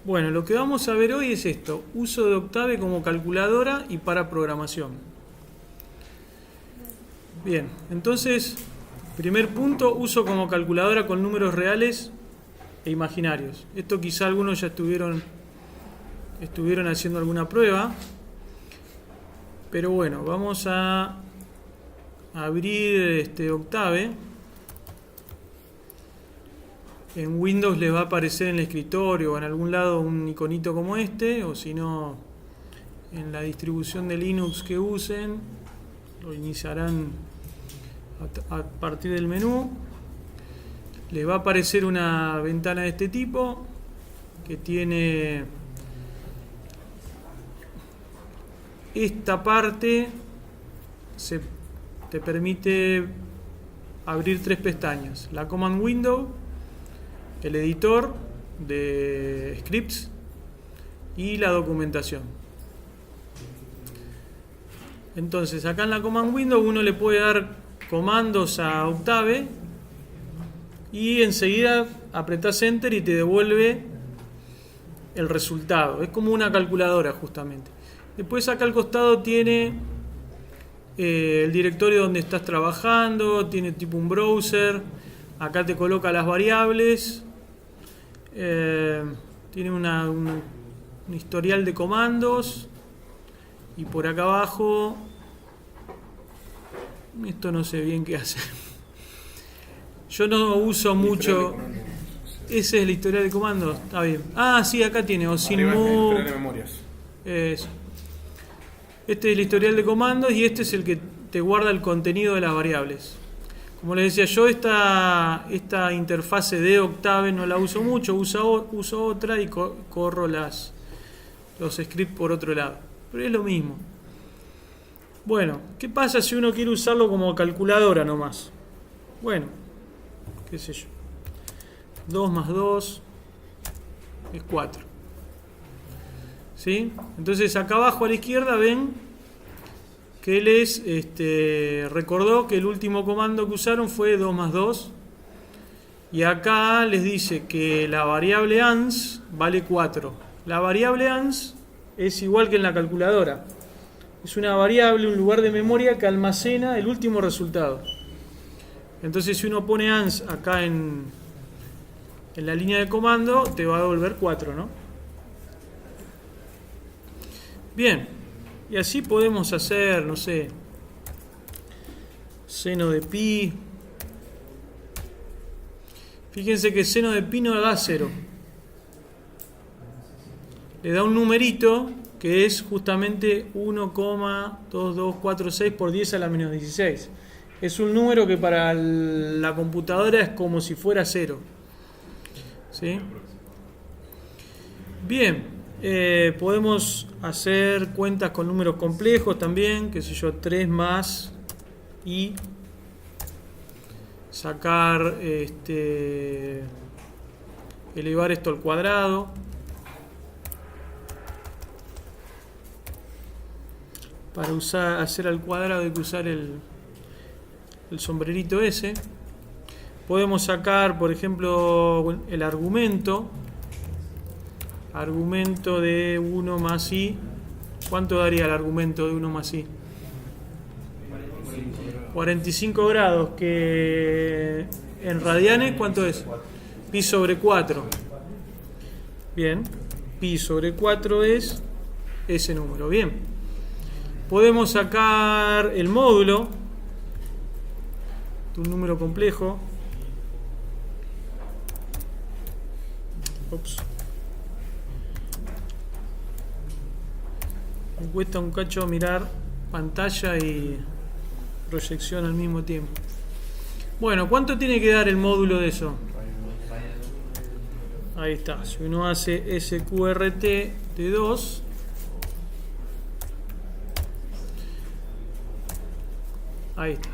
Bueno, lo que vamos a ver hoy es esto: uso de Octave como calculadora y para programación. Bien, entonces, primer punto, uso como calculadora con números reales e imaginarios. Esto quizá algunos ya estuvieron haciendo alguna prueba, pero bueno, vamos a abrir Octave. En Windows les va a aparecer en el escritorio o en algún lado un iconito como este, o si no, en la distribución de Linux que usen, lo iniciarán a partir del menú. Les va a aparecer una ventana de este tipo que tiene esta parte, te permite abrir tres pestañas: la Command Window, el editor de scripts y la documentación. Entonces, acá en la Command Window uno le puede dar comandos a Octave y enseguida apretás Enter y te devuelve el resultado. Es como una calculadora, justamente. Después acá al costado tiene el directorio donde estás trabajando, tiene tipo un browser. Acá te coloca las variables. Tiene un historial de comandos. Y por acá abajo, esto no sé bien qué hace. Yo no uso mucho. Ese es el historial de comandos. Está bien. Ah, sí, acá tiene OSINMove. Eso. Este es el historial de comandos y este es el que te guarda el contenido de las variables. Como les decía yo, esta interfase de Octave no la uso mucho, uso otra y corro los scripts por otro lado. Pero es lo mismo. Bueno, ¿qué pasa si uno quiere usarlo como calculadora nomás? Bueno, qué sé yo. 2 más 2 es 4. ¿Sí? Entonces acá abajo a la izquierda ven que les recordó que el último comando que usaron fue 2 más 2. Y acá les dice que la variable ans vale 4. La variable ans es igual que en la calculadora. Es una variable, un lugar de memoria que almacena el último resultado. Entonces si uno pone ans acá en la línea de comando, te va a devolver 4, ¿no? Bien, y así podemos hacer, no sé, seno de pi. Fíjense que seno de pi no da 0. Le da un numerito que es justamente 1,2246 por 10 a la menos 16. Es un número que para la computadora es como si fuera 0. ¿Sí? Bien, podemos hacer cuentas con números complejos también, qué sé yo, 3 más y sacar, elevar esto al cuadrado. Para hacer al cuadrado hay que usar el sombrerito ese. Podemos sacar, por ejemplo, el argumento de 1 más i. ¿Cuánto daría el argumento de 1 más i? 45 grados, que en radianes, ¿cuánto es? Pi sobre 4. Bien, pi sobre 4 es ese número. Bien. Podemos sacar el módulo de un número complejo. Ups. Me cuesta un cacho mirar pantalla y proyección al mismo tiempo. Bueno, ¿cuánto tiene que dar el módulo de eso? Ahí está. Si uno hace sqrt de 2, ahí está.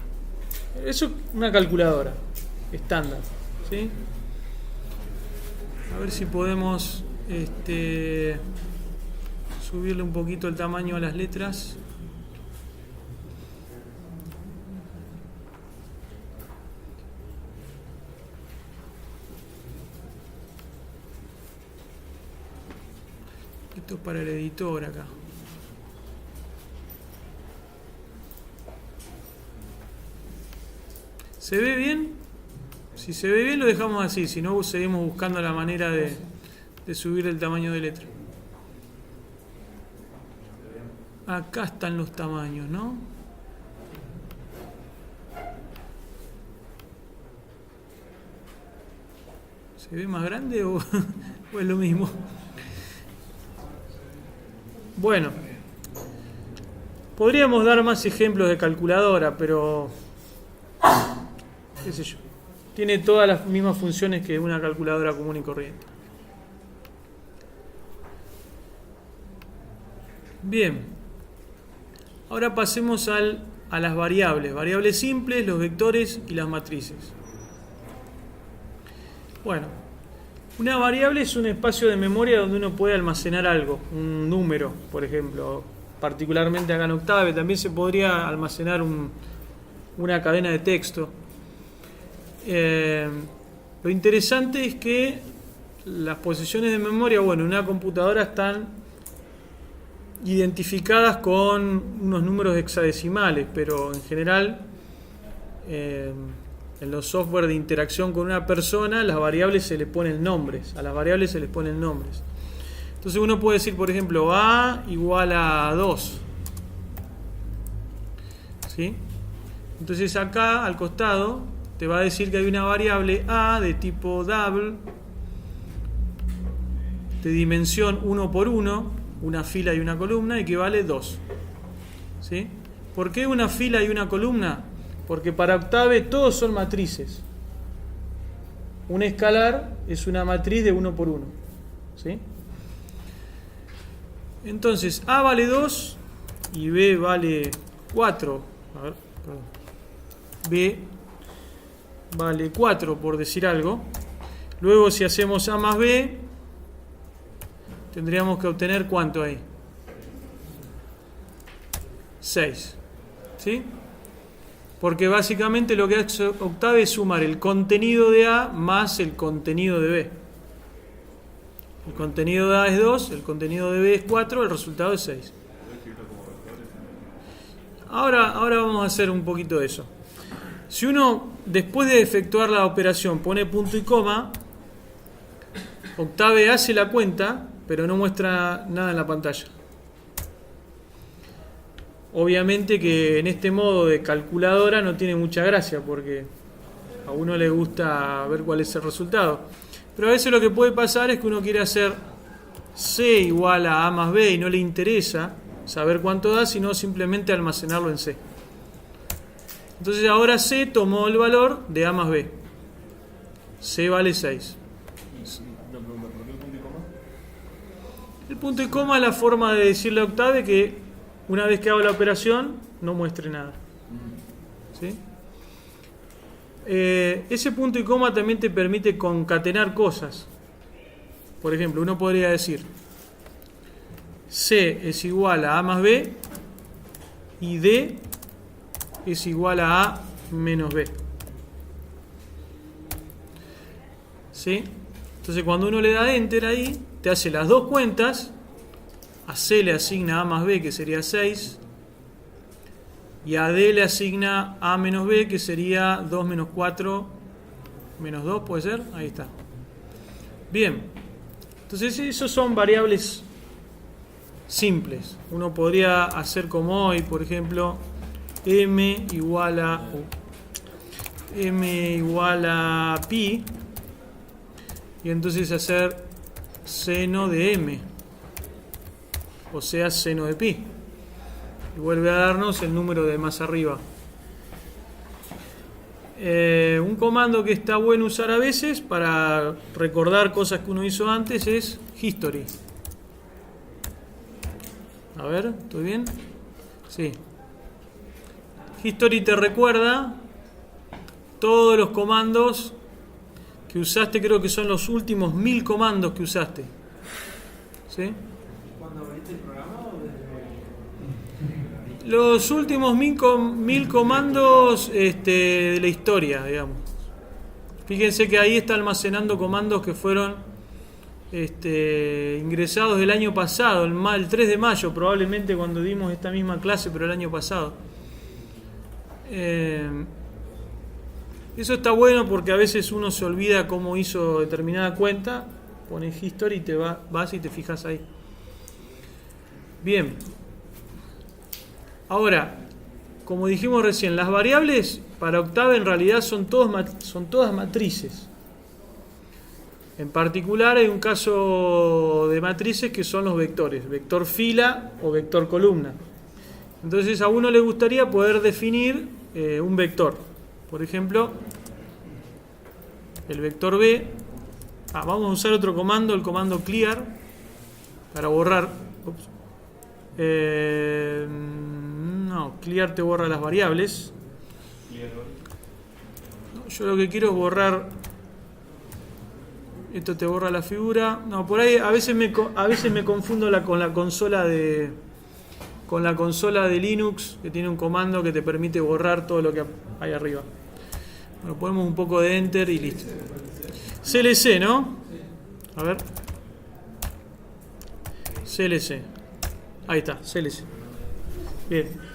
Eso es una calculadora estándar, ¿sí? A ver si podemos subirle un poquito el tamaño a las letras. Esto es para el editor acá. ¿Se ve bien? Si se ve bien lo dejamos así, si no seguimos buscando la manera de subir el tamaño de letra. Acá están los tamaños, ¿no? ¿Se ve más grande o es lo mismo? Bueno, podríamos dar más ejemplos de calculadora, pero qué sé yo, tiene todas las mismas funciones que una calculadora común y corriente. Bien, ahora pasemos a las variables simples, los vectores y las matrices. Bueno, una variable es un espacio de memoria donde uno puede almacenar algo, un número, por ejemplo, particularmente acá en Octave. También se podría almacenar una cadena de texto. Lo interesante es que las posiciones de memoria, bueno, en una computadora están identificadas con unos números hexadecimales, pero en general en los software de interacción con una persona, las variables se les ponen nombres. A las variables se les ponen nombres. Entonces uno puede decir, por ejemplo, A igual a 2. ¿Sí? Entonces acá al costado te va a decir que hay una variable A de tipo double, de dimensión 1 por 1, una fila y una columna, y que vale 2. ¿Sí? ¿Por qué una fila y una columna? Porque para Octave todos son matrices. Un escalar es una matriz de 1 por 1. ¿Sí? Entonces, A vale 2 y B vale 4. A ver, perdón. B vale 4, por decir algo. Luego, si hacemos A más B, tendríamos que obtener ¿cuánto ahí? 6. ¿Sí? Porque básicamente lo que hace Octave es sumar el contenido de A más el contenido de B. El contenido de A es 2, el contenido de B es 4, el resultado es 6. Ahora vamos a hacer un poquito de eso. Si uno, después de efectuar la operación, pone punto y coma, Octave hace la cuenta, pero no muestra nada en la pantalla. Obviamente que en este modo de calculadora no tiene mucha gracia, porque a uno le gusta ver cuál es el resultado. Pero a veces lo que puede pasar es que uno quiere hacer C igual a A más B y no le interesa saber cuánto da, sino simplemente almacenarlo en C. Entonces ahora C tomó el valor de A más B. C vale 6. El punto y coma es la forma de decirle a Octave que una vez que hago la operación no muestre nada. ¿Sí? Ese punto y coma también te permite concatenar cosas. Por ejemplo, uno podría decir C es igual a A más B y D es igual a A menos B. ¿Sí? Entonces cuando uno le da Enter ahí, te hace las dos cuentas. A C le asigna A más B, que sería 6, y a D le asigna A menos B, que sería 2 menos 4 menos 2, ¿puede ser? Ahí está. Bien, entonces esos son variables simples. Uno podría hacer como hoy, por ejemplo, M igual a pi, y entonces hacer seno de M, o sea, seno de pi, y vuelve a darnos el número de más arriba. Un comando que está bueno usar a veces para recordar cosas que uno hizo antes es history. A ver, ¿estoy bien? Sí. History te recuerda todos los comandos que usaste, creo que son los últimos 1000 comandos que usaste. ¿Sí? Los últimos 1000 comandos de la historia, digamos. Fíjense que ahí está almacenando comandos que fueron ingresados del año pasado, el 3 de mayo probablemente, cuando dimos esta misma clase, pero el año pasado. Eso está bueno porque a veces uno se olvida cómo hizo determinada cuenta, pones history y te vas y te fijas ahí. Bien. Ahora, como dijimos recién, las variables para Octave en realidad son todas matrices. En particular hay un caso de matrices que son los vectores, vector fila o vector columna. Entonces a uno le gustaría poder definir un vector. Por ejemplo, el vector B. Vamos a usar otro comando, el comando clear, para borrar. Clear te borra las variables. Yo lo que quiero es borrar. Esto te borra la figura. No, por ahí a veces me confundo con la consola de Linux, que tiene un comando que te permite borrar todo lo que hay arriba. Bueno, ponemos un poco de enter y listo. CLC, ¿no? A ver. CLC. Ahí está, CLC. Bien.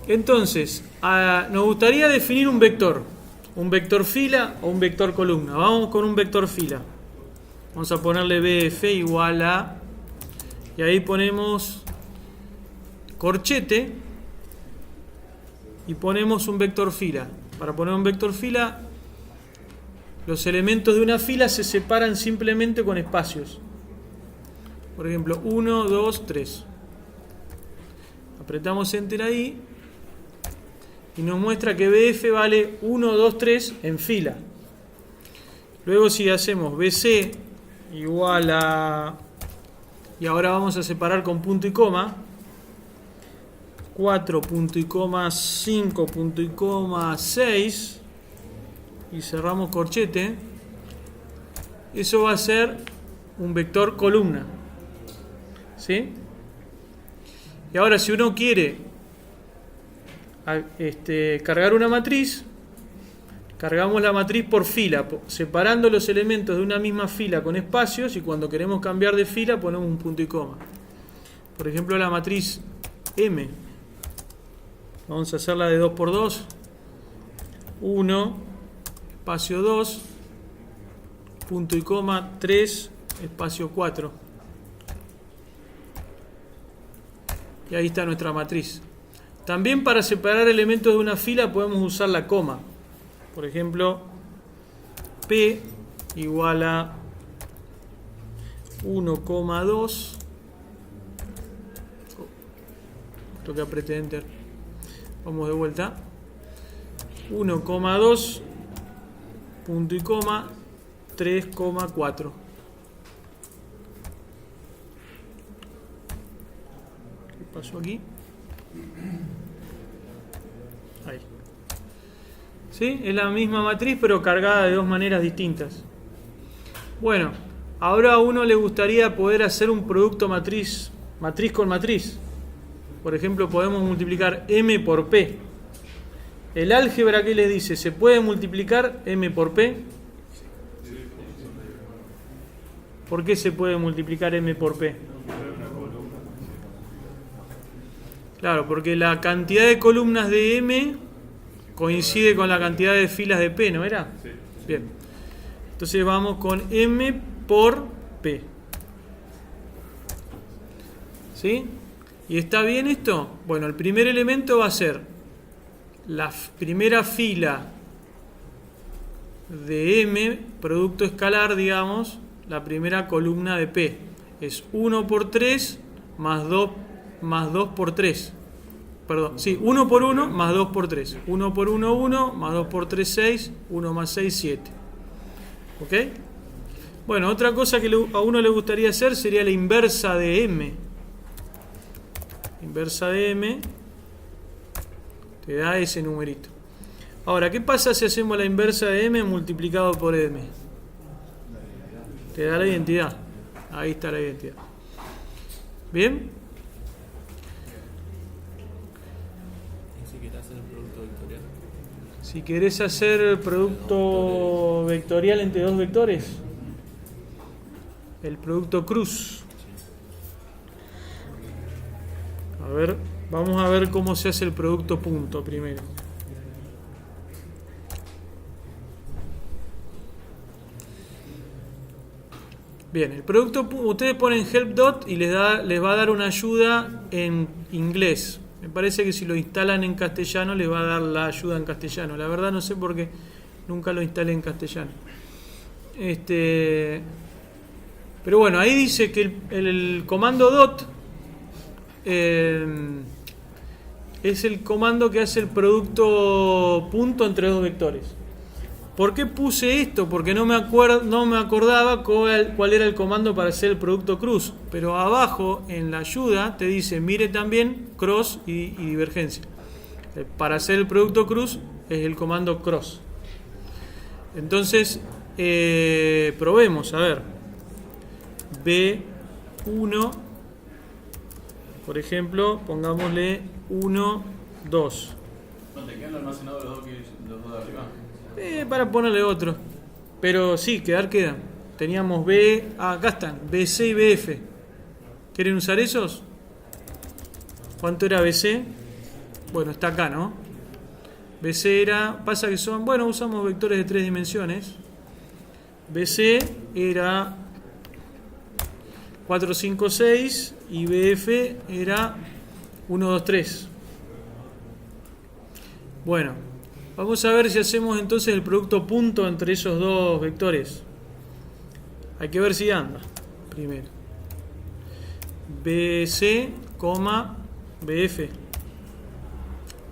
Entonces, nos gustaría definir un vector fila o un vector columna. Vamos con un vector fila. Vamos a ponerle BF igual a, y ahí ponemos corchete y ponemos un vector fila. Para poner un vector fila, los elementos de una fila se separan simplemente con espacios. Por ejemplo, 1, 2, 3. Apretamos enter ahí y nos muestra que BF vale 1, 2, 3 en fila. Luego si hacemos BC igual a, y ahora vamos a separar con punto y coma, 4 punto y coma 5 punto y coma 6, y cerramos corchete, eso va a ser un vector columna. ¿Sí? Y ahora si uno quiere cargar una matriz, cargamos la matriz por fila, separando los elementos de una misma fila con espacios, y cuando queremos cambiar de fila ponemos un punto y coma. Por ejemplo, la matriz M, vamos a hacerla de 2×2, 1, espacio 2, punto y coma 3, espacio 4. Y ahí está nuestra matriz. También para separar elementos de una fila podemos usar la coma. Por ejemplo, P igual a 1,2. Esto que apreté enter. Vamos de vuelta. 1,2 punto y coma 3,4. ¿Qué pasó aquí? Ahí. ¿Sí? Es la misma matriz pero cargada de dos maneras distintas. Bueno, ahora a uno le gustaría poder hacer un producto matriz con matriz. Por ejemplo, podemos multiplicar M por P. El álgebra, ¿qué les dice? ¿Se puede multiplicar M por P? ¿Por qué se puede multiplicar M por P? Claro, porque la cantidad de columnas de M coincide con la cantidad de filas de P, ¿no era? Sí. Bien. Entonces vamos con M por P. ¿Sí? ¿Y está bien esto? Bueno, el primer elemento va a ser la primera fila de M, producto escalar, digamos, la primera columna de P. Es 1 por 3 más 2 por 3. Perdón, sí, 1 por 1 más 2 por 3. 1 por 1, 1, más 2 por 3, 6, 1 más 6, 7. ¿Ok? Bueno, otra cosa que a uno le gustaría hacer sería la inversa de M. Inversa de M te da ese numerito. Ahora, ¿qué pasa si hacemos la inversa de M multiplicado por M? Te da la identidad. Ahí está la identidad. ¿Bien? Si querés hacer producto vectorial entre dos vectores, el producto cruz. A ver, vamos a ver cómo se hace el producto punto primero. Bien, el producto, ustedes ponen help dot y les va a dar una ayuda en inglés. Me parece que si lo instalan en castellano les va a dar la ayuda en castellano. La verdad no sé por qué nunca lo instalé en castellano. Pero bueno, ahí dice que el comando dot es el comando que hace el producto punto entre dos vectores. ¿Por qué puse esto? Porque no me acordaba cuál era el comando para hacer el producto cruz. Pero abajo en la ayuda te dice mire también cross y divergencia. Para hacer el producto cruz es el comando cross. Entonces probemos, a ver. B1, por ejemplo, pongámosle 1, 2. ¿No te quedan almacenados los dos de arriba? Para ponerle otro. Pero sí, quedan. Teníamos acá están, BC y BF. ¿Quieren usar esos? ¿Cuánto era BC? Bueno, está acá, ¿no? BC pasa que son, bueno, usamos vectores de 3 dimensiones. BC era 4, 5, 6 y BF era 1, 2, 3. Bueno, vamos a ver si hacemos entonces el producto punto entre esos dos vectores. Hay que ver si anda primero. BC, BF.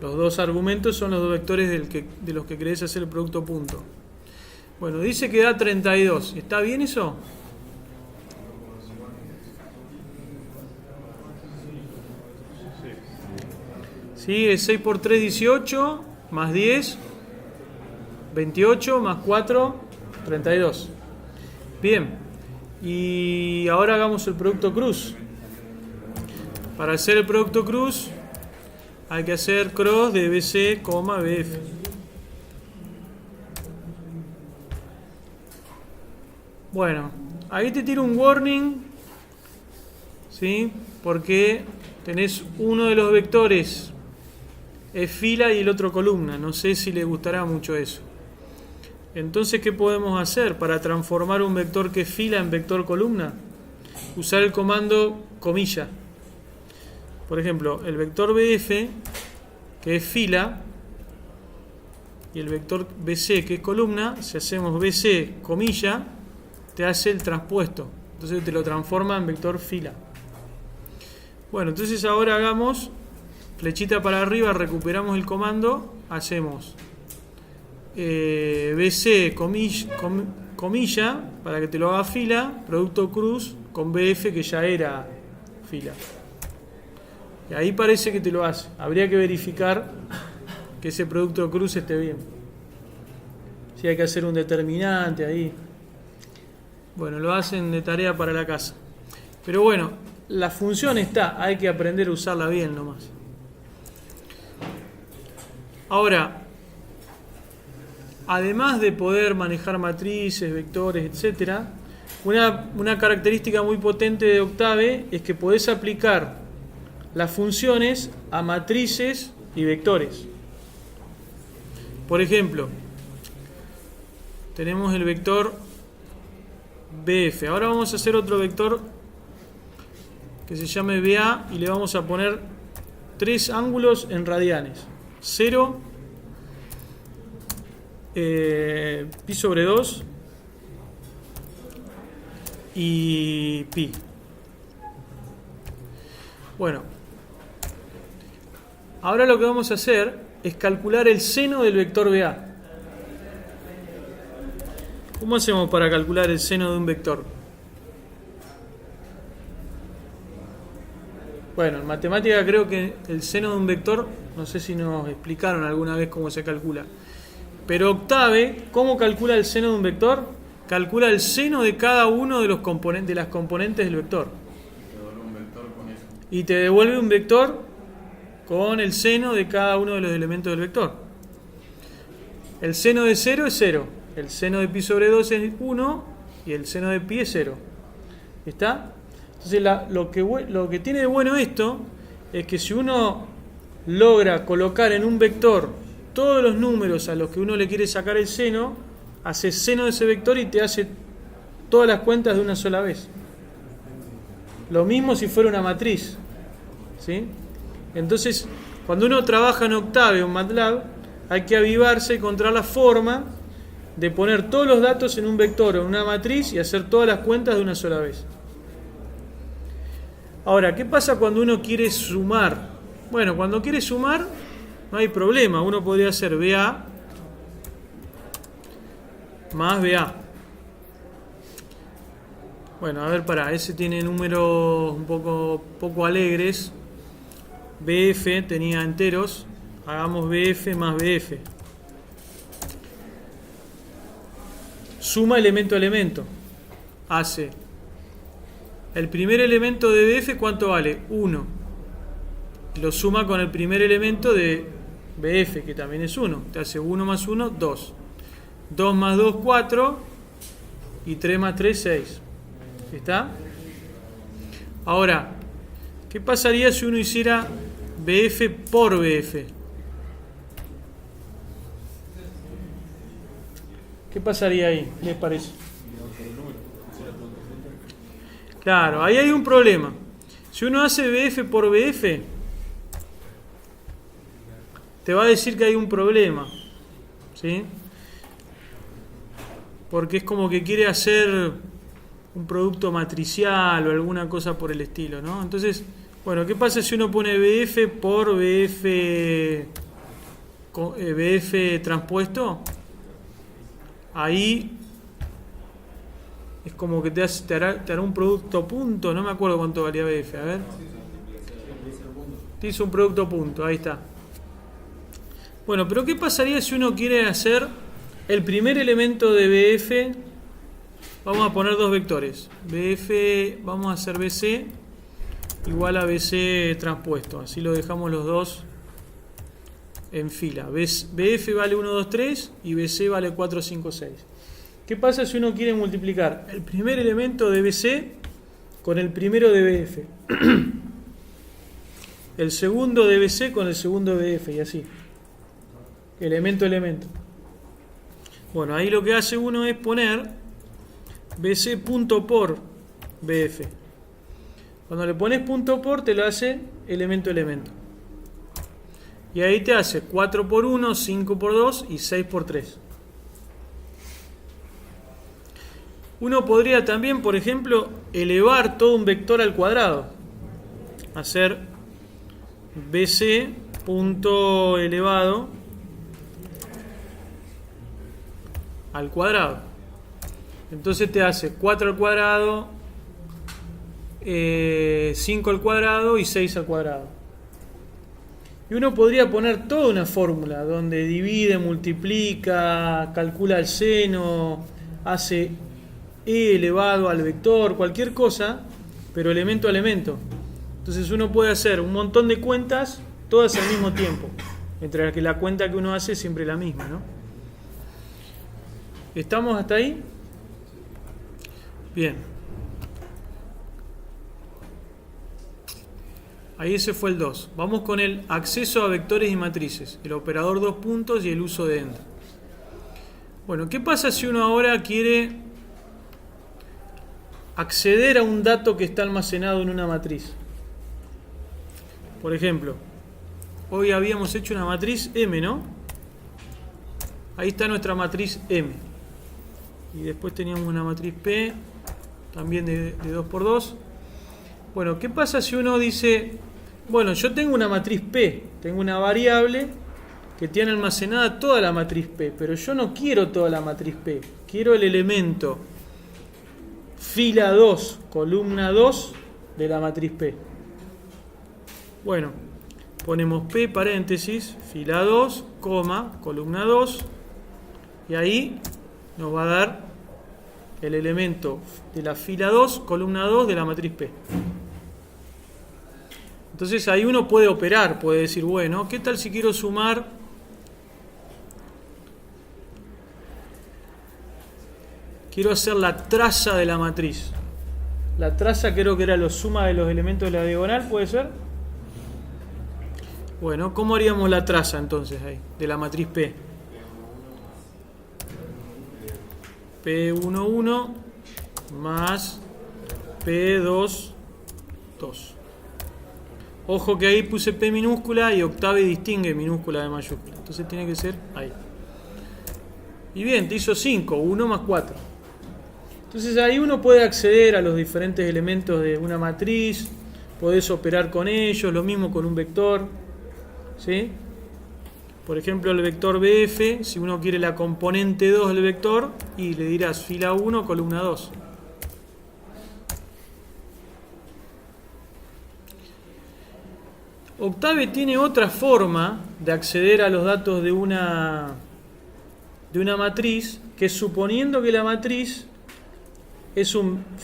Los dos argumentos son los dos vectores de los que querés hacer el producto punto. Bueno, dice que da 32. ¿Está bien eso? Sí, es 6 por 3, 18, más 10, 28, más 4, 32. Bien, y ahora hagamos el producto cruz. Para hacer el producto cruz hay que hacer cross de BC, BF. Bueno, ahí te tiro un warning, ¿sí? Porque tenés uno de los vectores es fila y el otro columna. No sé si les gustará mucho eso. Entonces, ¿qué podemos hacer para transformar un vector que es fila en vector columna? Usar el comando comilla. Por ejemplo, el vector BF, que es fila, y el vector BC, que es columna, si hacemos BC comilla, te hace el transpuesto. Entonces te lo transforma en vector fila. Bueno, entonces ahora hagamos flechita para arriba, recuperamos el comando, hacemos BC comilla para que te lo haga fila, producto cruz con BF que ya era fila. Y ahí parece que te lo hace. Habría que verificar que ese producto cruz esté bien. Si hay que hacer un determinante ahí. Bueno, lo hacen de tarea para la casa. Pero bueno, la función está, hay que aprender a usarla bien nomás. Ahora, además de poder manejar matrices, vectores, etc., una característica muy potente de Octave es que podés aplicar las funciones a matrices y vectores. Por ejemplo, tenemos el vector BF. Ahora vamos a hacer otro vector que se llame BA y le vamos a poner 3 ángulos en radianes. 0, pi sobre 2 y pi. Bueno, ahora lo que vamos a hacer es calcular el seno del vector BA. ¿Cómo hacemos para calcular el seno de un vector? Bueno, en matemática creo que el seno de un vector, no sé si nos explicaron alguna vez cómo se calcula. Pero Octave, ¿cómo calcula el seno de un vector? Calcula el seno de cada uno de las componentes del vector. Y te devuelve un vector con el seno de cada uno de los elementos del vector. El seno de 0 es 0. El seno de pi sobre 2 es 1 y el seno de pi es 0. ¿Está? Entonces lo que tiene de bueno esto es que si uno logra colocar en un vector todos los números a los que uno le quiere sacar el seno, hace seno de ese vector y te hace todas las cuentas de una sola vez. Lo mismo si fuera una matriz, ¿sí? Entonces, cuando uno trabaja en Octave o en MATLAB, hay que avivarse y encontrar la forma de poner todos los datos en un vector o en una matriz y hacer todas las cuentas de una sola vez. Ahora, ¿qué pasa cuando uno quiere sumar? Bueno, cuando quiere sumar no hay problema. Uno podría hacer BA más BA. Bueno, a ver, ese tiene números un poco alegres. BF tenía enteros. Hagamos BF más BF. Suma elemento a elemento. Hace el primer elemento de BF, ¿cuánto vale? 1. Lo suma con el primer elemento de BF, que también es 1. Te hace 1 más 1, 2. 2 más 2, 4. Y 3 más 3, 6. ¿Está? Ahora, ¿qué pasaría si uno hiciera BF por BF? ¿Qué pasaría ahí? ¿Qué les parece? Claro, ahí hay un problema. Si uno hace BF por BF, te va a decir que hay un problema, ¿sí? Porque es como que quiere hacer un producto matricial o alguna cosa por el estilo, ¿no? Entonces, bueno, ¿qué pasa si uno pone BF por BF transpuesto? Ahí es como que te hará un producto punto, no me acuerdo cuánto valía BF, a ver. Te hizo un producto punto, ahí está. Bueno, pero ¿qué pasaría si uno quiere hacer el primer elemento de BF? Vamos a poner dos vectores. BF, vamos a hacer BC igual a BC transpuesto. Así lo dejamos los dos en fila. BF vale 1, 2, 3 y BC vale 4, 5, 6. ¿Qué pasa si uno quiere multiplicar el primer elemento de BC con el primero de BF? El segundo de BC con el segundo de BF y así. Elemento a elemento. Bueno, ahí lo que hace uno es poner BC punto por BF. Cuando le pones punto por te lo hace elemento a elemento. Y ahí te hace 4 por 1, 5 por 2 y 6 por 3. Uno podría también, por ejemplo, elevar todo un vector al cuadrado. Hacer BC punto elevado al cuadrado. Entonces te hace 4 al cuadrado, 5 al cuadrado y 6 al cuadrado. Y uno podría poner toda una fórmula donde divide, multiplica, calcula el seno, hace e elevado al vector, cualquier cosa, pero elemento a elemento. Entonces uno puede hacer un montón de cuentas, todas al mismo tiempo, mientras que la cuenta que uno hace es siempre la misma, ¿no? ¿Estamos hasta ahí? Bien. Ahí ese fue el 2. Vamos con el acceso a vectores y matrices, el operador 2 puntos y el uso de END. Bueno, ¿qué pasa si uno ahora quiere acceder a un dato que está almacenado en una matriz? Por ejemplo, hoy habíamos hecho una matriz M, ¿no? Ahí está nuestra matriz M. Y después teníamos una matriz P, también de 2×2. Bueno, ¿qué pasa si uno dice, bueno, yo tengo una matriz P, tengo una variable que tiene almacenada toda la matriz P, pero yo no quiero toda la matriz P, quiero el elemento fila 2, columna 2 de la matriz P. Bueno, ponemos P paréntesis, fila 2, coma, columna 2, y ahí nos va a dar el elemento de la fila 2, columna 2 de la matriz P. Entonces ahí uno puede operar, puede decir, bueno, ¿qué tal si quiero sumar quiero hacer la traza de la matriz. La traza creo que era la suma de los elementos de la diagonal, ¿puede ser? Bueno, ¿cómo haríamos la traza entonces ahí, de la matriz P? P11 más P2, 2. Ojo que ahí puse P minúscula y Octave distingue minúscula de mayúscula. Entonces tiene que ser ahí. Y bien, te hizo 5, 1 más 4. Entonces ahí uno puede acceder a los diferentes elementos de una matriz, podés operar con ellos, lo mismo con un vector, ¿sí? Por ejemplo, el vector BF, si uno quiere la componente 2 del vector, y le dirás fila 1, columna 2. Octave tiene otra forma de acceder a los datos de una matriz, que suponiendo que la matriz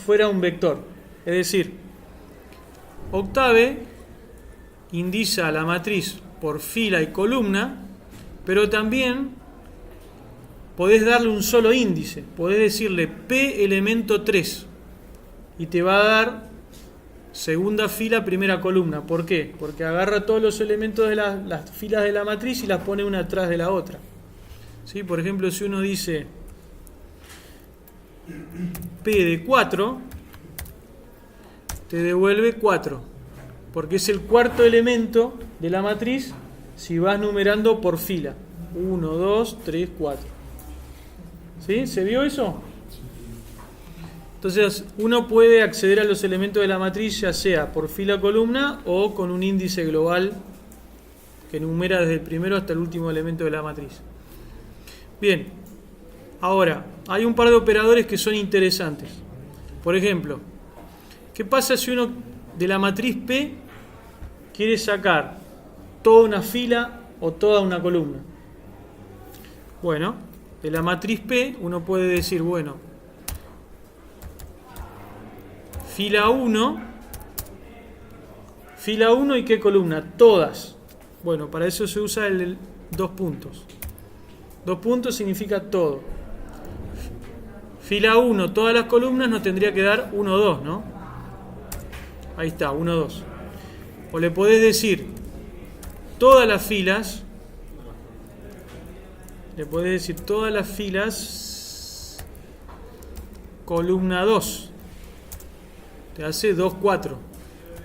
fuera un vector. Es decir, Octave indiza la matriz por fila y columna, pero también podés darle un solo índice. Podés decirle P elemento 3 y te va a dar segunda fila, primera columna. ¿Por qué? Porque agarra todos los elementos de las filas de la matriz y las pone una atrás de la otra. ¿Sí? Por ejemplo, si uno dice P de 4, te devuelve 4, porque es el cuarto elemento de la matriz si vas numerando por fila. 1, 2, 3, 4. ¿Sí? ¿Se vio eso? Entonces uno puede acceder a los elementos de la matriz ya sea por fila columna o con un índice global que enumera desde el primero hasta el último elemento de la matriz. Bien, ahora hay un par de operadores que son interesantes. Por ejemplo, ¿qué pasa si uno de la matriz P quiere sacar toda una fila o toda una columna? Bueno, de la matriz P uno puede decir, bueno, fila 1 y qué columna, todas. Bueno, para eso se usa el 2 puntos. 2 puntos significa todo. Fila 1, todas las columnas nos tendría que dar 1, 2, ¿no? Ahí está, 1, 2. O le podés decir todas las filas. Le podés decir todas las filas columna 2. Te hace 2, 4.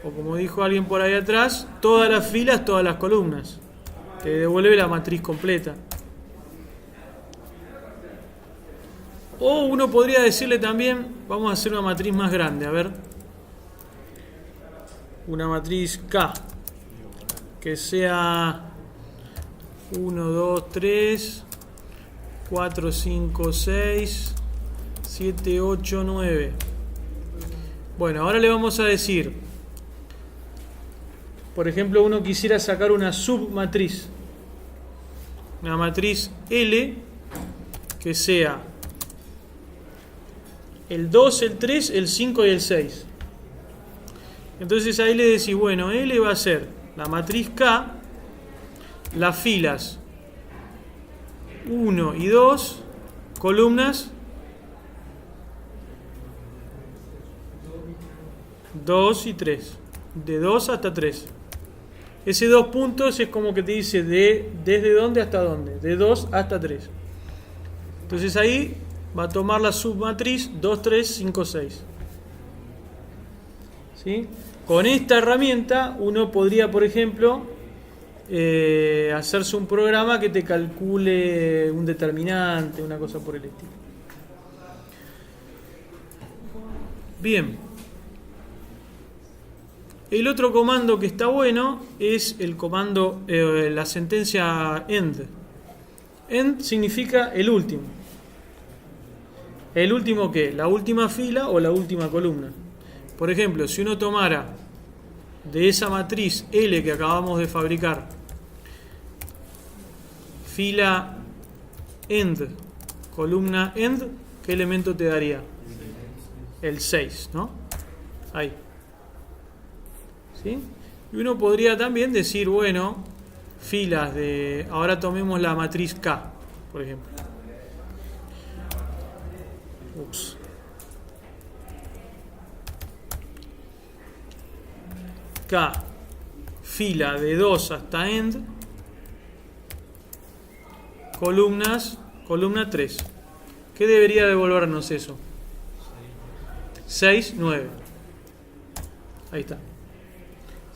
O como dijo alguien por ahí atrás, todas las filas, todas las columnas. Te devuelve la matriz completa. O uno podría decirle también, vamos a hacer una matriz más grande, a ver. Una matriz K, que sea 1, 2, 3, 4, 5, 6, 7, 8, 9. Bueno, ahora le vamos a decir, por ejemplo, uno quisiera sacar una submatriz. Una matriz L que sea el 2, el 3, el 5 y el 6. Entonces ahí le decís, bueno, L va a ser la matriz K, las filas 1 y 2, columnas 2 y 3, de 2 hasta 3. Ese 2 puntos es como que te dice desde dónde hasta dónde, de 2 hasta 3. Entonces ahí va a tomar la submatriz 2, 3, 5, 6. ¿Sí? Con esta herramienta uno podría, por ejemplo, hacerse un programa que te calcule un determinante, una cosa por el estilo. Bien. El otro comando que está bueno es el comando, la sentencia end. End significa el último. ¿El último qué? La última fila o la última columna. Por ejemplo, si uno tomara de esa matriz L que acabamos de fabricar, fila end, columna end, ¿qué elemento te daría? El 6, ¿no? Ahí. ¿Sí? Y uno podría también decir, bueno, filas de... Ahora tomemos la matriz K, por ejemplo. Ups. K, fila de 2 hasta end, columnas, columna 3. ¿Qué debería devolvernos eso? 6, 9. Ahí está.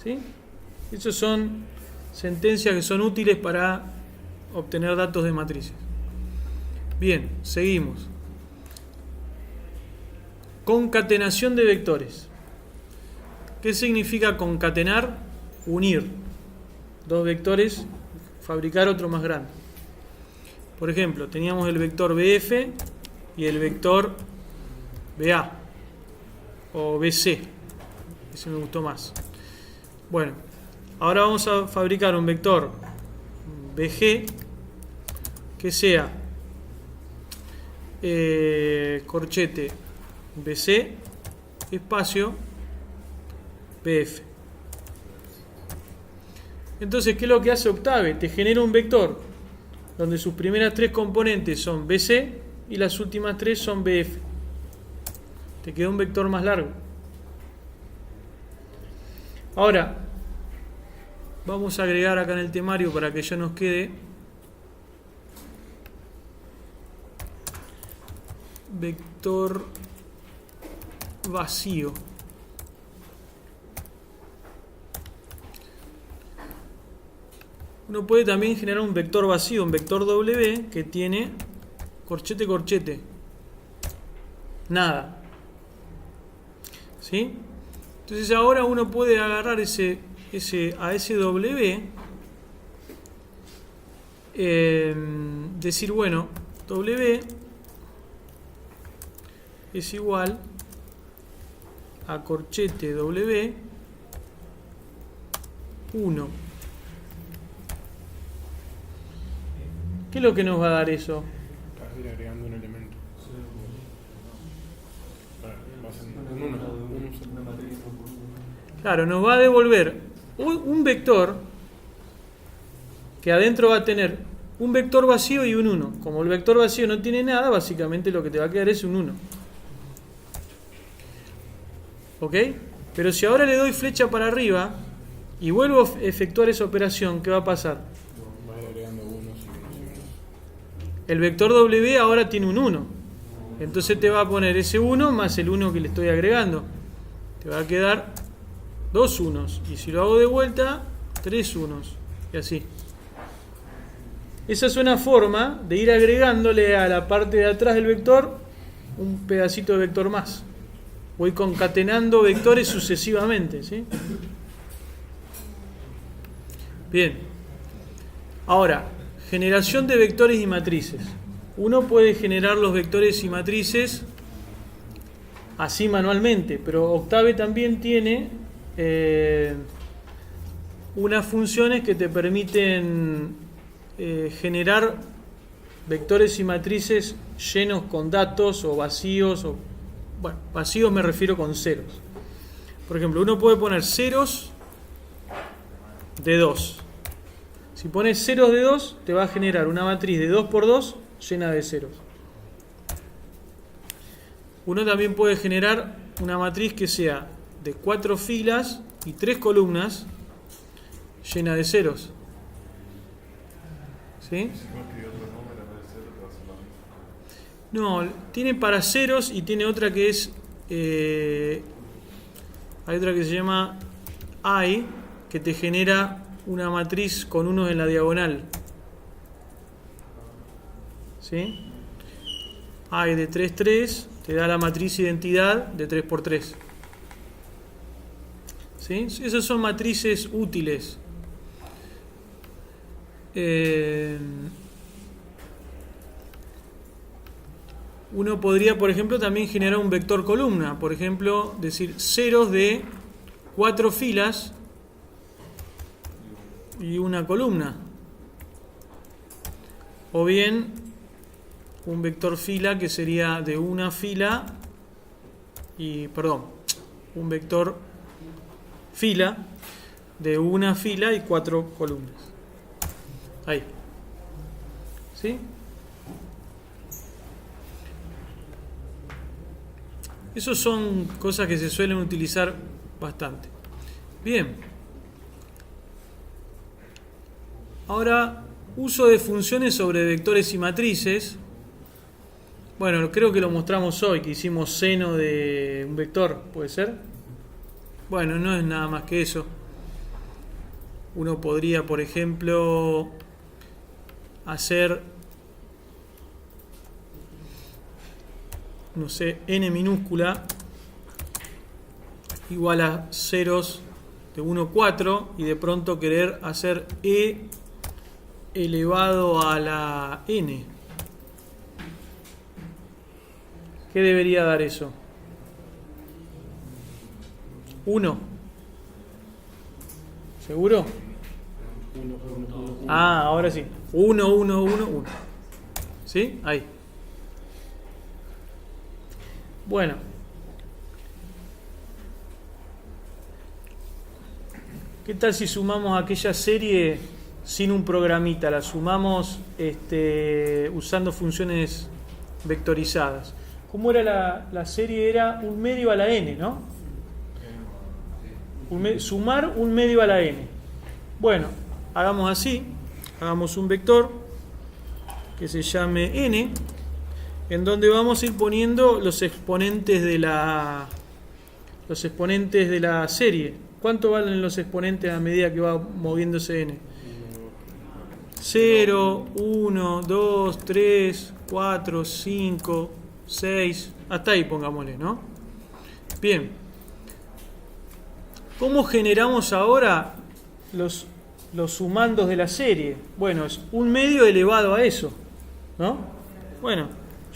¿Sí? Esas son sentencias que son útiles para obtener datos de matrices. Bien, seguimos. Concatenación de vectores. ¿Qué significa concatenar? Unir dos vectores, fabricar otro más grande. Por ejemplo, teníamos el vector BF y el vector BA o BC. Ese me gustó más. Bueno, ahora vamos a fabricar un vector BG que sea corchete BC espacio BF. Entonces, ¿qué es lo que hace Octave? Te genera un vector donde sus primeras 3 componentes son BC y las últimas 3 son BF. Te queda un vector más largo. Ahora, vamos a agregar acá en el temario para que ya nos quede vector vacío. Uno puede también generar un vector vacío, un vector W que tiene corchete, corchete. Nada. ¿Sí? Entonces ahora uno puede agarrar a ese W, decir, bueno, W es igual a corchete W 1. ¿Qué es lo que nos va a dar eso? Estás agregando un elemento. Claro, nos va a devolver un vector que adentro va a tener un vector vacío y un 1. Como el vector vacío no tiene nada, básicamente lo que te va a quedar es un 1. ¿Ok? Pero si ahora le doy flecha para arriba y vuelvo a efectuar esa operación, ¿qué va a pasar? Va a ir agregando unos y unos y unos. El vector W ahora tiene un 1. Entonces te va a poner ese 1 más el 1 que le estoy agregando. Te va a quedar 2 unos. Y si lo hago de vuelta, 3 unos. Y así. Esa es una forma de ir agregándole a la parte de atrás del vector un pedacito de vector más. Voy concatenando vectores sucesivamente, ¿sí? Bien. Ahora, generación de vectores y matrices. Uno puede generar los vectores y matrices así manualmente, pero Octave también tiene unas funciones que te permiten generar vectores y matrices llenos con datos o vacíos. Bueno, vacíos me refiero con ceros. Por ejemplo, uno puede poner ceros de 2. Si pones ceros de 2, te va a generar una matriz de 2 por 2 llena de ceros. Uno también puede generar una matriz que sea de 4 filas y 3 columnas llena de ceros. ¿Sí? No, tiene para ceros y tiene otra que es... hay otra que se llama I, que te genera una matriz con unos en la diagonal. ¿Sí? I de 3, 3 te da la matriz identidad de 3 por 3. ¿Sí? Esas son matrices útiles. Uno podría, por ejemplo, también generar un vector columna. Por ejemplo, decir ceros de 4 filas y una columna. O bien un vector fila que sería de una fila y, perdón, un vector fila de una fila y 4 columnas. Ahí. ¿Sí? Esas son cosas que se suelen utilizar bastante. Bien. Ahora, uso de funciones sobre vectores y matrices. Bueno, creo que lo mostramos hoy, que hicimos seno de un vector, ¿puede ser? Bueno, no es nada más que eso. Uno podría, por ejemplo, hacer, no sé, n minúscula igual a ceros de 1 a 4 y de pronto querer hacer e elevado a la n. ¿Qué debería dar eso? 1. ¿Seguro? Ah, ahora sí. 1, 1, 1, 1. ¿Sí? Ahí. Bueno. ¿Qué tal si sumamos aquella serie sin un programita? La sumamos usando funciones vectorizadas. ¿Cómo era la serie? Era 1 medio a la n, ¿no? Sumar 1 medio a la n. Bueno, hagamos así. Hagamos un vector que se llame n, en donde vamos a ir poniendo los exponentes de la serie. ¿Cuánto valen los exponentes a medida que va moviéndose n? 0, 1, 2, 3, 4, 5, 6, hasta ahí pongámosle, ¿no? Bien. ¿Cómo generamos ahora los sumandos de la serie? Bueno, es 1 medio elevado a eso, ¿no? Bueno,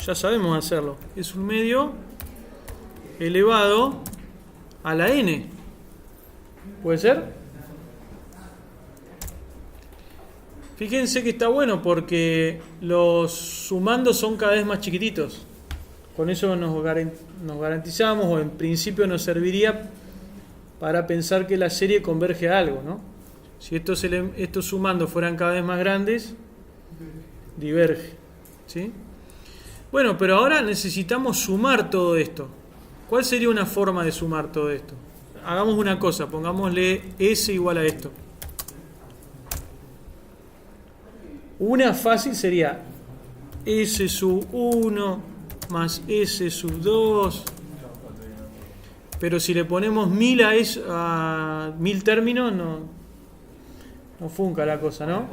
ya sabemos hacerlo. Es 1 medio elevado a la n. ¿Puede ser? Fíjense que está bueno porque los sumandos son cada vez más chiquititos. Con eso nos garantizamos, o en principio nos serviría para pensar que la serie converge a algo, ¿no? Si estos sumandos fueran cada vez más grandes, diverge, ¿sí? Bueno, pero ahora necesitamos sumar todo esto. ¿Cuál sería una forma de sumar todo esto? Hagamos una cosa, pongámosle S igual a esto. Una fácil sería S sub 1 más S sub 2. Pero si le ponemos 1000 a 1000 términos, no funca la cosa, ¿no?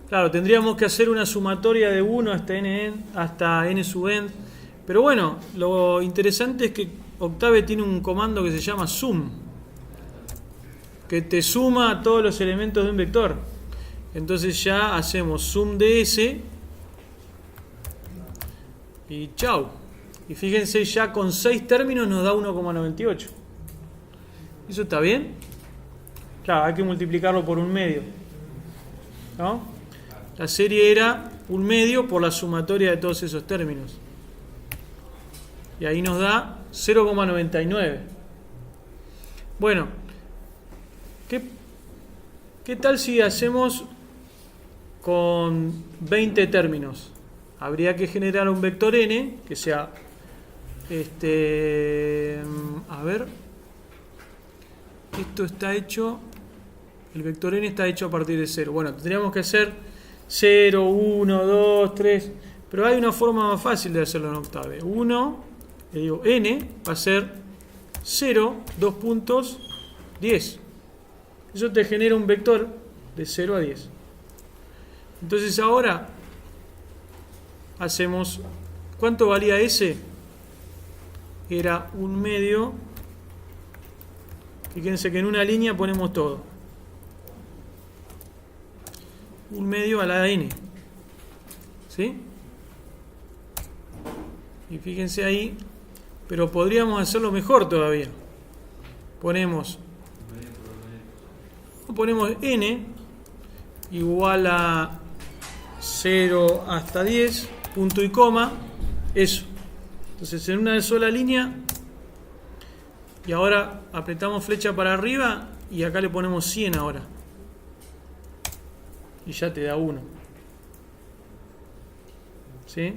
Claro, tendríamos que hacer una sumatoria de 1 hasta n sub n. Pero bueno, lo interesante es que Octave tiene un comando que se llama sum, que te suma todos los elementos de un vector. Entonces ya hacemos sum de S y chau. Y fíjense, ya con 6 términos nos da 1,98. ¿Eso está bien? Claro, hay que multiplicarlo por 1 medio, ¿no? La serie era 1 medio por la sumatoria de todos esos términos. Y ahí nos da 0,99. Bueno, ¿qué tal si hacemos con 20 términos? Habría que generar un vector n que sea a ver, esto está hecho, el vector n está hecho a partir de 0. Bueno, tendríamos que hacer 0, 1, 2, 3, pero hay una forma más fácil de hacerlo en Octave. Le digo n va a ser 0, 2 puntos, 10. Eso te genera un vector de 0 a 10. Entonces ahora hacemos, ¿cuánto valía S? Era 1 medio. Fíjense que en una línea ponemos todo. 1 medio a la n. ¿Sí? Y fíjense ahí, pero podríamos hacerlo mejor todavía. Ponemos n igual a 0 hasta 10, punto y coma, eso. Entonces en una sola línea, y ahora apretamos flecha para arriba y acá le ponemos 100 ahora. Y ya te da 1. ¿Sí?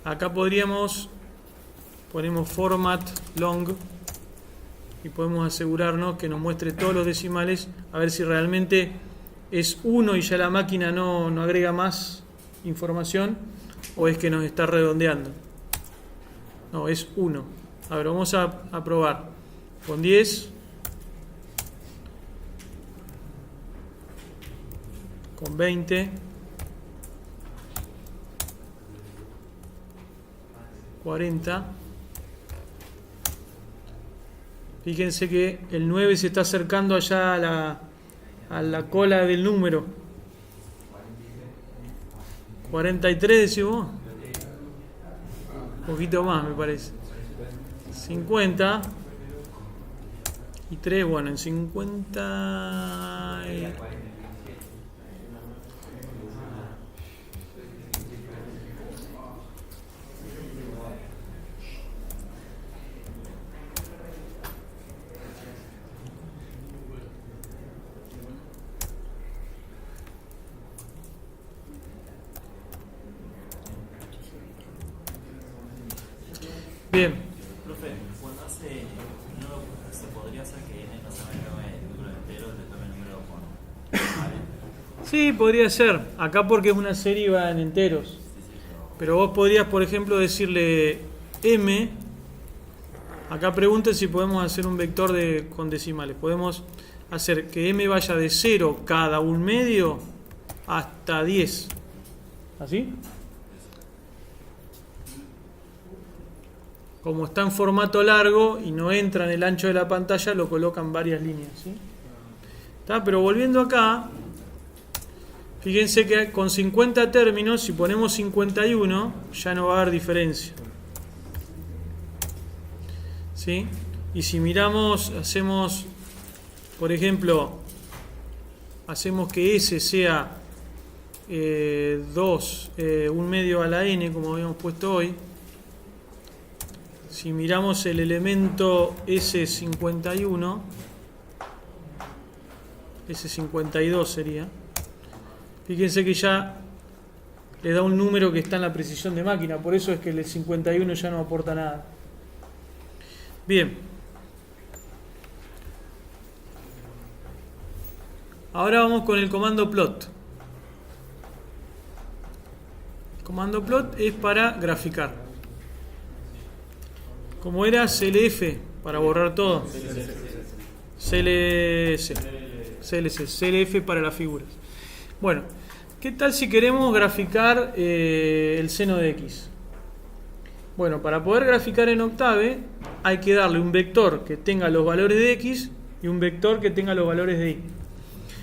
acá ponemos format long y podemos asegurarnos que nos muestre todos los decimales, a ver si realmente es 1 y ya la máquina no agrega más información, o es que nos está redondeando. No, es 1. A ver, vamos a probar con 10, con 20, 40. Fíjense que el 9 se está acercando allá a la cola del número. 43 decís vos. Un poquito más me parece. 50. Y 3, bueno, en 50... Bien. Profe, cuando hace N, ¿no se podría hacer que N no se me llame número entero, le tome número con? ¿Vale? Sí, podría ser. Acá porque es una serie y va en enteros. Pero vos podrías, por ejemplo, decirle M. Acá pregunten si podemos hacer un vector con decimales. Podemos hacer que M vaya de 0 cada 1/2 hasta 10. ¿Así? Como está en formato largo y no entra en el ancho de la pantalla, lo colocan varias líneas, ¿sí? ¿Está? Pero volviendo acá, fíjense que con 50 términos, si ponemos 51, ya no va a haber diferencia. ¿Sí? Y si miramos, hacemos, por ejemplo, hacemos que S sea 2, 1/2 a la N, como habíamos puesto hoy. Si miramos el elemento S51, S52 sería, fíjense que ya le da un número que está en la precisión de máquina, por eso es que el 51 ya no aporta nada. Bien. Ahora vamos con el comando plot. El comando plot es para graficar. Como era CLF, para borrar todo. CLF para las figuras. Bueno, ¿qué tal si queremos graficar el seno de X? Bueno, para poder graficar en Octave hay que darle un vector que tenga los valores de X y un vector que tenga los valores de Y.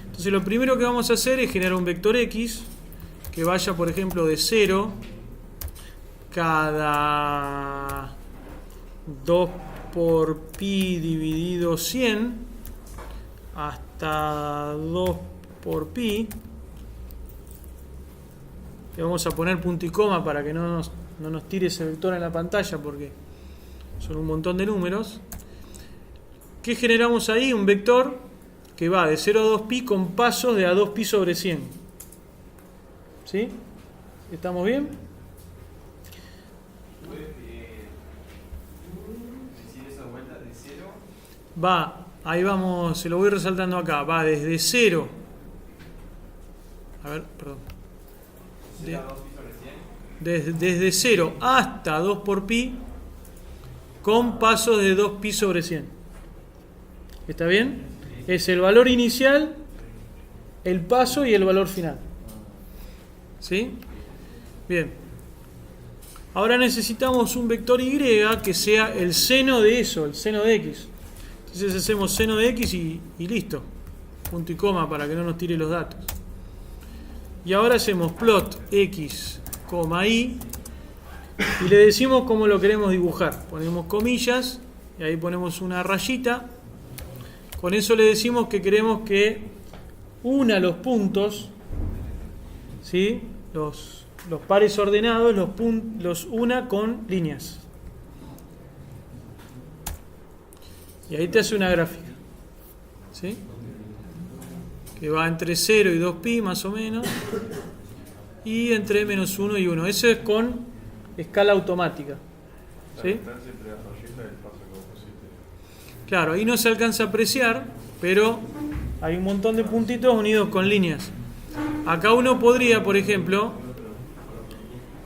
Entonces lo primero que vamos a hacer es generar un vector X que vaya, por ejemplo, de 0 cada 2 por pi dividido 100 hasta 2 por pi. Le vamos a poner punto y coma para que no nos tire ese vector en la pantalla porque son un montón de números. ¿Qué generamos ahí? Un vector que va de 0 a 2 pi con pasos de a 2 pi sobre 100. ¿Sí? ¿Estamos bien? Va, ahí vamos, se lo voy resaltando acá, va desde 0. A ver, perdón. Desde 0 hasta 2 por pi con pasos de 2 pi sobre 100. ¿Está bien? Es el valor inicial, el paso y el valor final. ¿Sí? Bien. Ahora necesitamos un vector Y que sea el seno de eso, el seno de X. Entonces hacemos seno de X y listo. Punto y coma para que no nos tire los datos. Y ahora hacemos plot X, Y y le decimos cómo lo queremos dibujar. Ponemos comillas y ahí ponemos una rayita. Con eso le decimos que queremos que una los puntos, ¿sí? Los pares ordenados los una con líneas. Y ahí te hace una gráfica, ¿sí? Que va entre 0 y 2 pi más o menos, y entre menos 1 y 1. Eso es con escala automática. ¿Sí? Claro, ahí no se alcanza a apreciar, pero hay un montón de puntitos unidos con líneas. Acá uno podría, por ejemplo,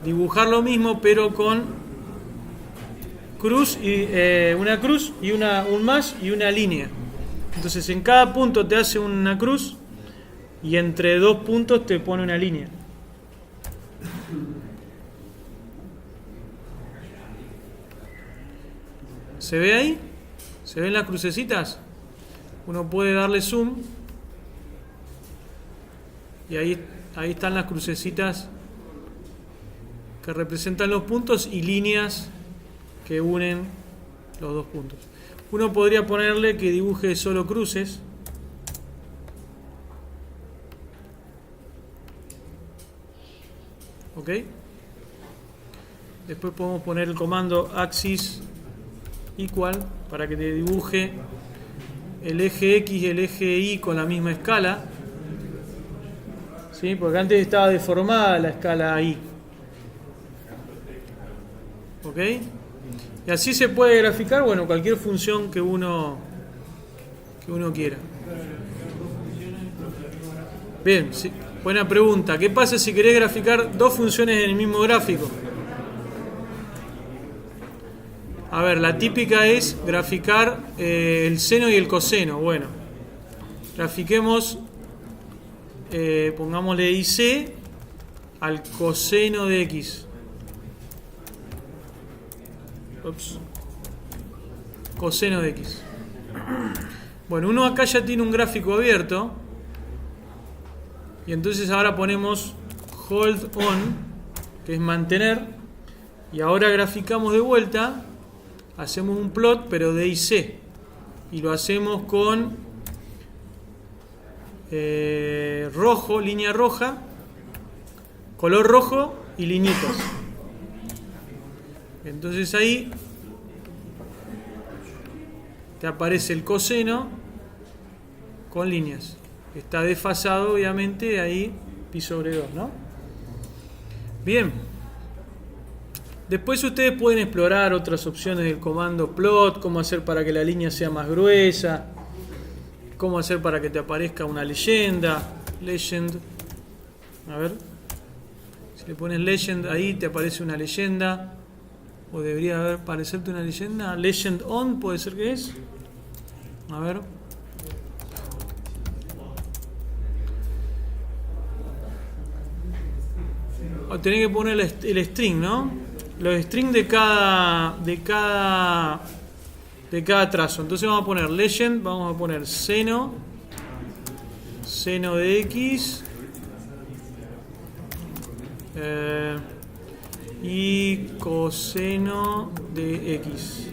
dibujar lo mismo, pero con cruz y una cruz y un más y una línea. Entonces en cada punto te hace una cruz y entre dos puntos te pone una línea. ¿Se ve ahí? ¿Se ven las crucecitas? Uno puede darle zoom y ahí están las crucecitas que representan los puntos y líneas que unen los dos puntos. Uno podría ponerle que dibuje solo cruces. ¿Ok? Después podemos poner el comando axis equal para que te dibuje el eje X y el eje Y con la misma escala. ¿Sí? Porque antes estaba deformada la escala Y. ¿Ok? Y así se puede graficar, bueno, cualquier función que uno quiera. Bien, sí, buena pregunta. ¿Qué pasa si querés graficar dos funciones en el mismo gráfico? A ver, la típica es graficar el seno y el coseno. Bueno, grafiquemos, pongámosle IC al coseno de X. Ups. Coseno de X. Bueno, uno acá ya tiene un gráfico abierto. Y entonces ahora ponemos hold on, que es mantener. Y ahora graficamos de vuelta. Hacemos un plot, pero de IC. Y lo hacemos con rojo, línea roja, color rojo y liñitas. Entonces ahí te aparece el coseno con líneas. Está desfasado, obviamente, ahí pi sobre 2, ¿no? Bien. Después ustedes pueden explorar otras opciones del comando plot, cómo hacer para que la línea sea más gruesa, cómo hacer para que te aparezca una leyenda, legend. A ver, si le pones legend ahí te aparece una leyenda, o debería aparecerte una leyenda. Legend on puede ser que es. A ver. O tenés que poner el string, ¿no? Los strings de cada trazo. Entonces vamos a poner legend, vamos a poner seno de X y coseno de X.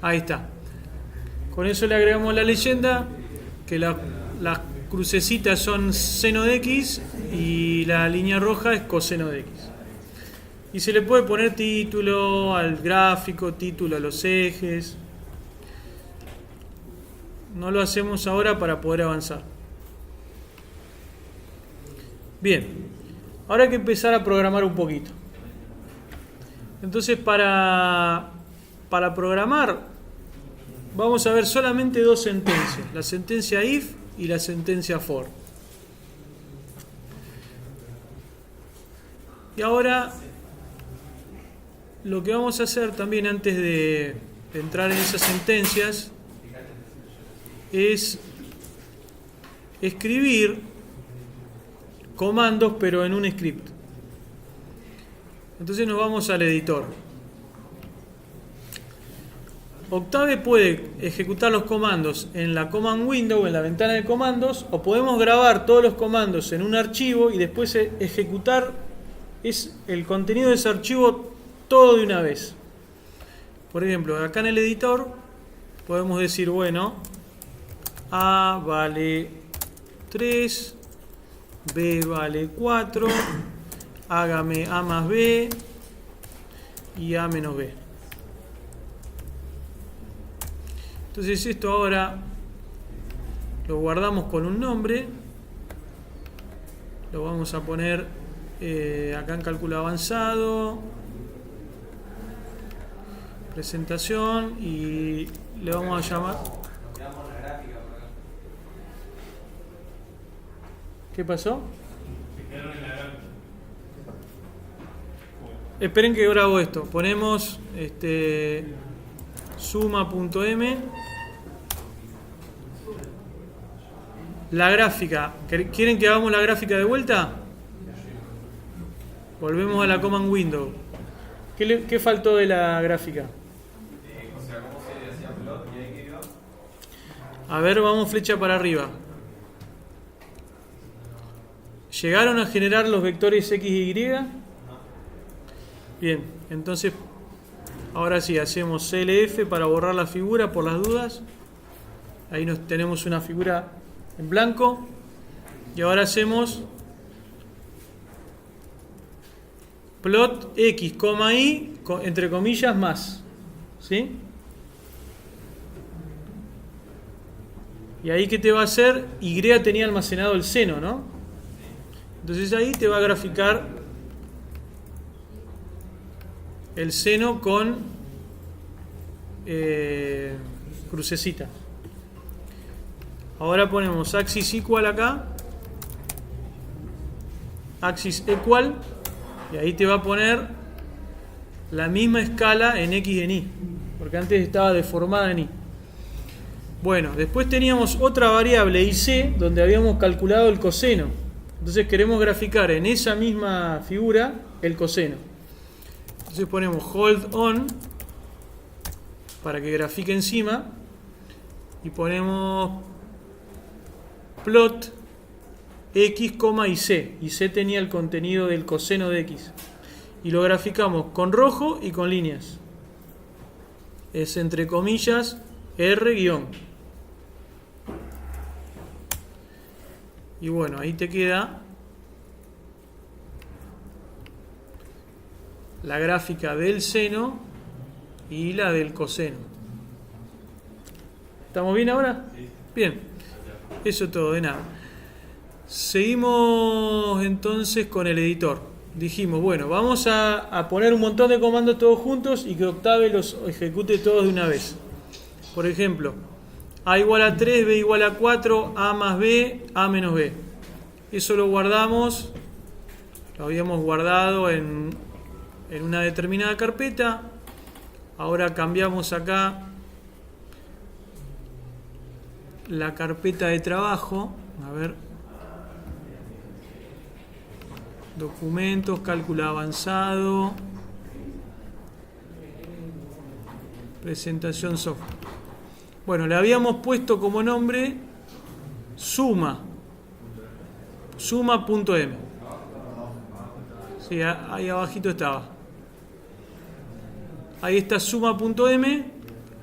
Ahí está. Con eso le agregamos la leyenda, que las crucecitas son seno de X y la línea roja es coseno de X. Y se le puede poner título al gráfico, título a los ejes. No lo hacemos ahora para poder avanzar. Bien, ahora hay que empezar a programar un poquito. Entonces para programar vamos a ver solamente dos sentencias, la sentencia if y la sentencia for. Y ahora lo que vamos a hacer también antes de entrar en esas sentencias es escribir comandos pero en un script. Entonces nos vamos al editor. Octave puede ejecutar los comandos en la command window, en la ventana de comandos, o podemos grabar todos los comandos en un archivo y después ejecutar el contenido de ese archivo todo de una vez. Por ejemplo, acá en el editor podemos decir, bueno, A vale 3, B vale 4, hágame A más B y A menos B. Entonces esto ahora lo guardamos con un nombre, lo vamos a poner acá en cálculo avanzado, presentación, y le vamos a llamar. ¿Qué pasó? Esperen que grabo esto. Ponemos suma.m. La gráfica. ¿Quieren que hagamos la gráfica de vuelta? Volvemos a la command window. ¿Qué faltó de la gráfica? A ver, vamos flecha para arriba. ¿Llegaron a generar los vectores X y Y? Bien, entonces ahora sí hacemos CLF para borrar la figura por las dudas. Ahí tenemos una figura en blanco. Y ahora hacemos plot X, Y, entre comillas, más. ¿Sí? Y ahí, ¿qué te va a hacer? Y tenía almacenado el seno, ¿no? Entonces ahí te va a graficar el seno con crucecita. Ahora ponemos axis equal acá, axis equal, y ahí te va a poner la misma escala en X y en Y, porque antes estaba deformada en Y. Bueno, después teníamos otra variable IC donde habíamos calculado el coseno. Entonces queremos graficar en esa misma figura el coseno. Entonces ponemos hold on para que grafique encima y ponemos plot X, y C. Y C tenía el contenido del coseno de X. Y lo graficamos con rojo y con líneas. Es entre comillas R guión. Y bueno, ahí te queda la gráfica del seno y la del coseno. ¿Estamos bien ahora? Bien. Eso todo, de nada. Seguimos entonces con el editor. Dijimos, bueno, vamos a poner un montón de comandos todos juntos y que Octave los ejecute todos de una vez. Por ejemplo, A igual a 3, B igual a 4, A más B, A menos B. Eso lo guardamos, lo habíamos guardado en una determinada carpeta. Ahora cambiamos acá la carpeta de trabajo. A ver. Documentos, cálculo avanzado. Presentación software. Bueno, le habíamos puesto como nombre suma. Suma.m. Sí, ahí abajito estaba. Ahí está suma.m.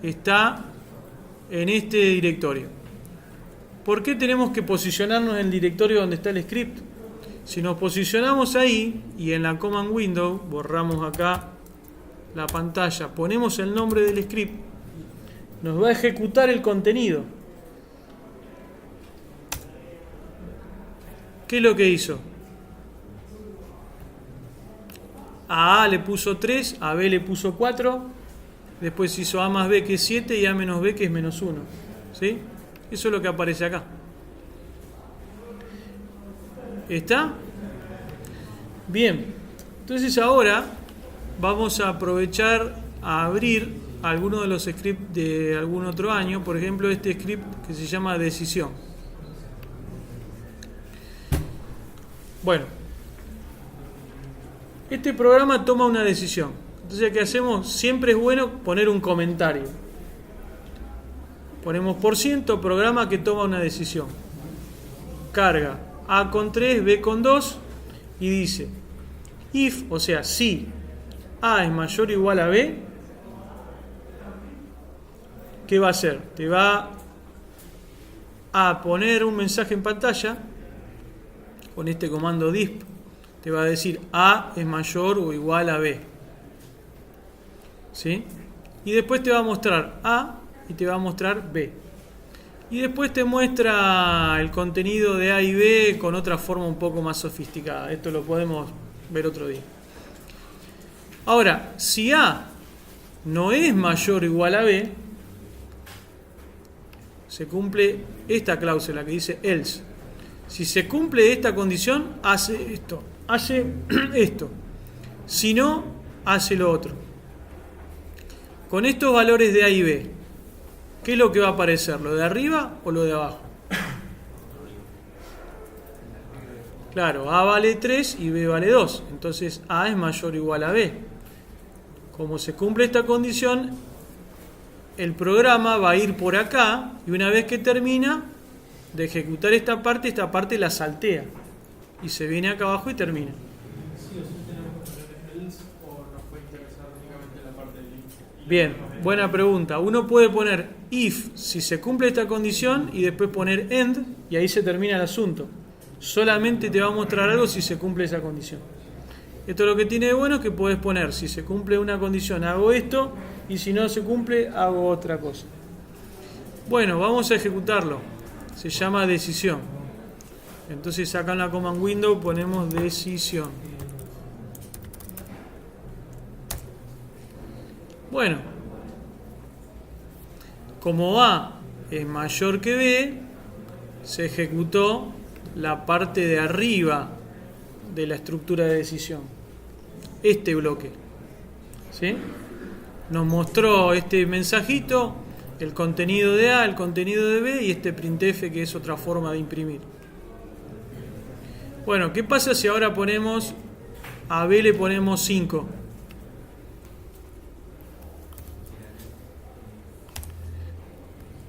Está en este directorio. ¿Por qué tenemos que posicionarnos en el directorio donde está el script? Si nos posicionamos ahí y en la command window borramos acá la pantalla, ponemos el nombre del script, nos va a ejecutar el contenido. ¿Qué es lo que hizo? A le puso 3, a B le puso 4, después hizo A más B que es 7 y A menos B que es menos 1. ¿Sí? Eso es lo que aparece acá. ¿Está? Bien. Entonces ahora vamos a aprovechar a abrir algunos de los scripts de algún otro año. Por ejemplo, este script que se llama decisión. Bueno, este programa toma una decisión. Entonces, ¿qué hacemos? Siempre es bueno poner un comentario. Ponemos % programa que toma una decisión. Carga A con 3, B con 2 y dice if, o sea, si A es mayor o igual a B, ¿qué va a hacer? Te va a poner un mensaje en pantalla con este comando disp. Te va a decir A es mayor o igual a B. ¿Sí? Y después te va a mostrar A y te va a mostrar B. Y después te muestra el contenido de A y B con otra forma un poco más sofisticada. Esto lo podemos ver otro día. Ahora, si A no es mayor o igual a B, se cumple esta cláusula que dice else. Si se cumple esta condición, hace esto. Hace esto. Si no, hace lo otro. Con estos valores de A y B, ¿qué es lo que va a aparecer? ¿Lo de arriba o lo de abajo? Claro, A vale 3 y B vale 2. Entonces A es mayor o igual a B. Como se cumple esta condición, el programa va a ir por acá y una vez que termina de ejecutar esta parte la saltea. Y se viene acá abajo y termina. Sí, o sí tenemos que poner else o nos puede interesar únicamente la parte del if. Bien, buena pregunta. Uno puede poner if si se cumple esta condición y después poner end y ahí se termina el asunto. Solamente te va a mostrar algo si se cumple esa condición. Esto lo que tiene de bueno es que puedes poner si se cumple una condición hago esto y si no se cumple hago otra cosa. Bueno, vamos a ejecutarlo. Se llama decisión. Entonces acá en la command window ponemos decisión. Bueno, como A es mayor que B, se ejecutó la parte de arriba de la estructura de decisión. Este bloque. ¿Sí? Nos mostró este mensajito, el contenido de A, el contenido de B y este printf que es otra forma de imprimir. Bueno, ¿qué pasa si ahora ponemos a B le ponemos 5?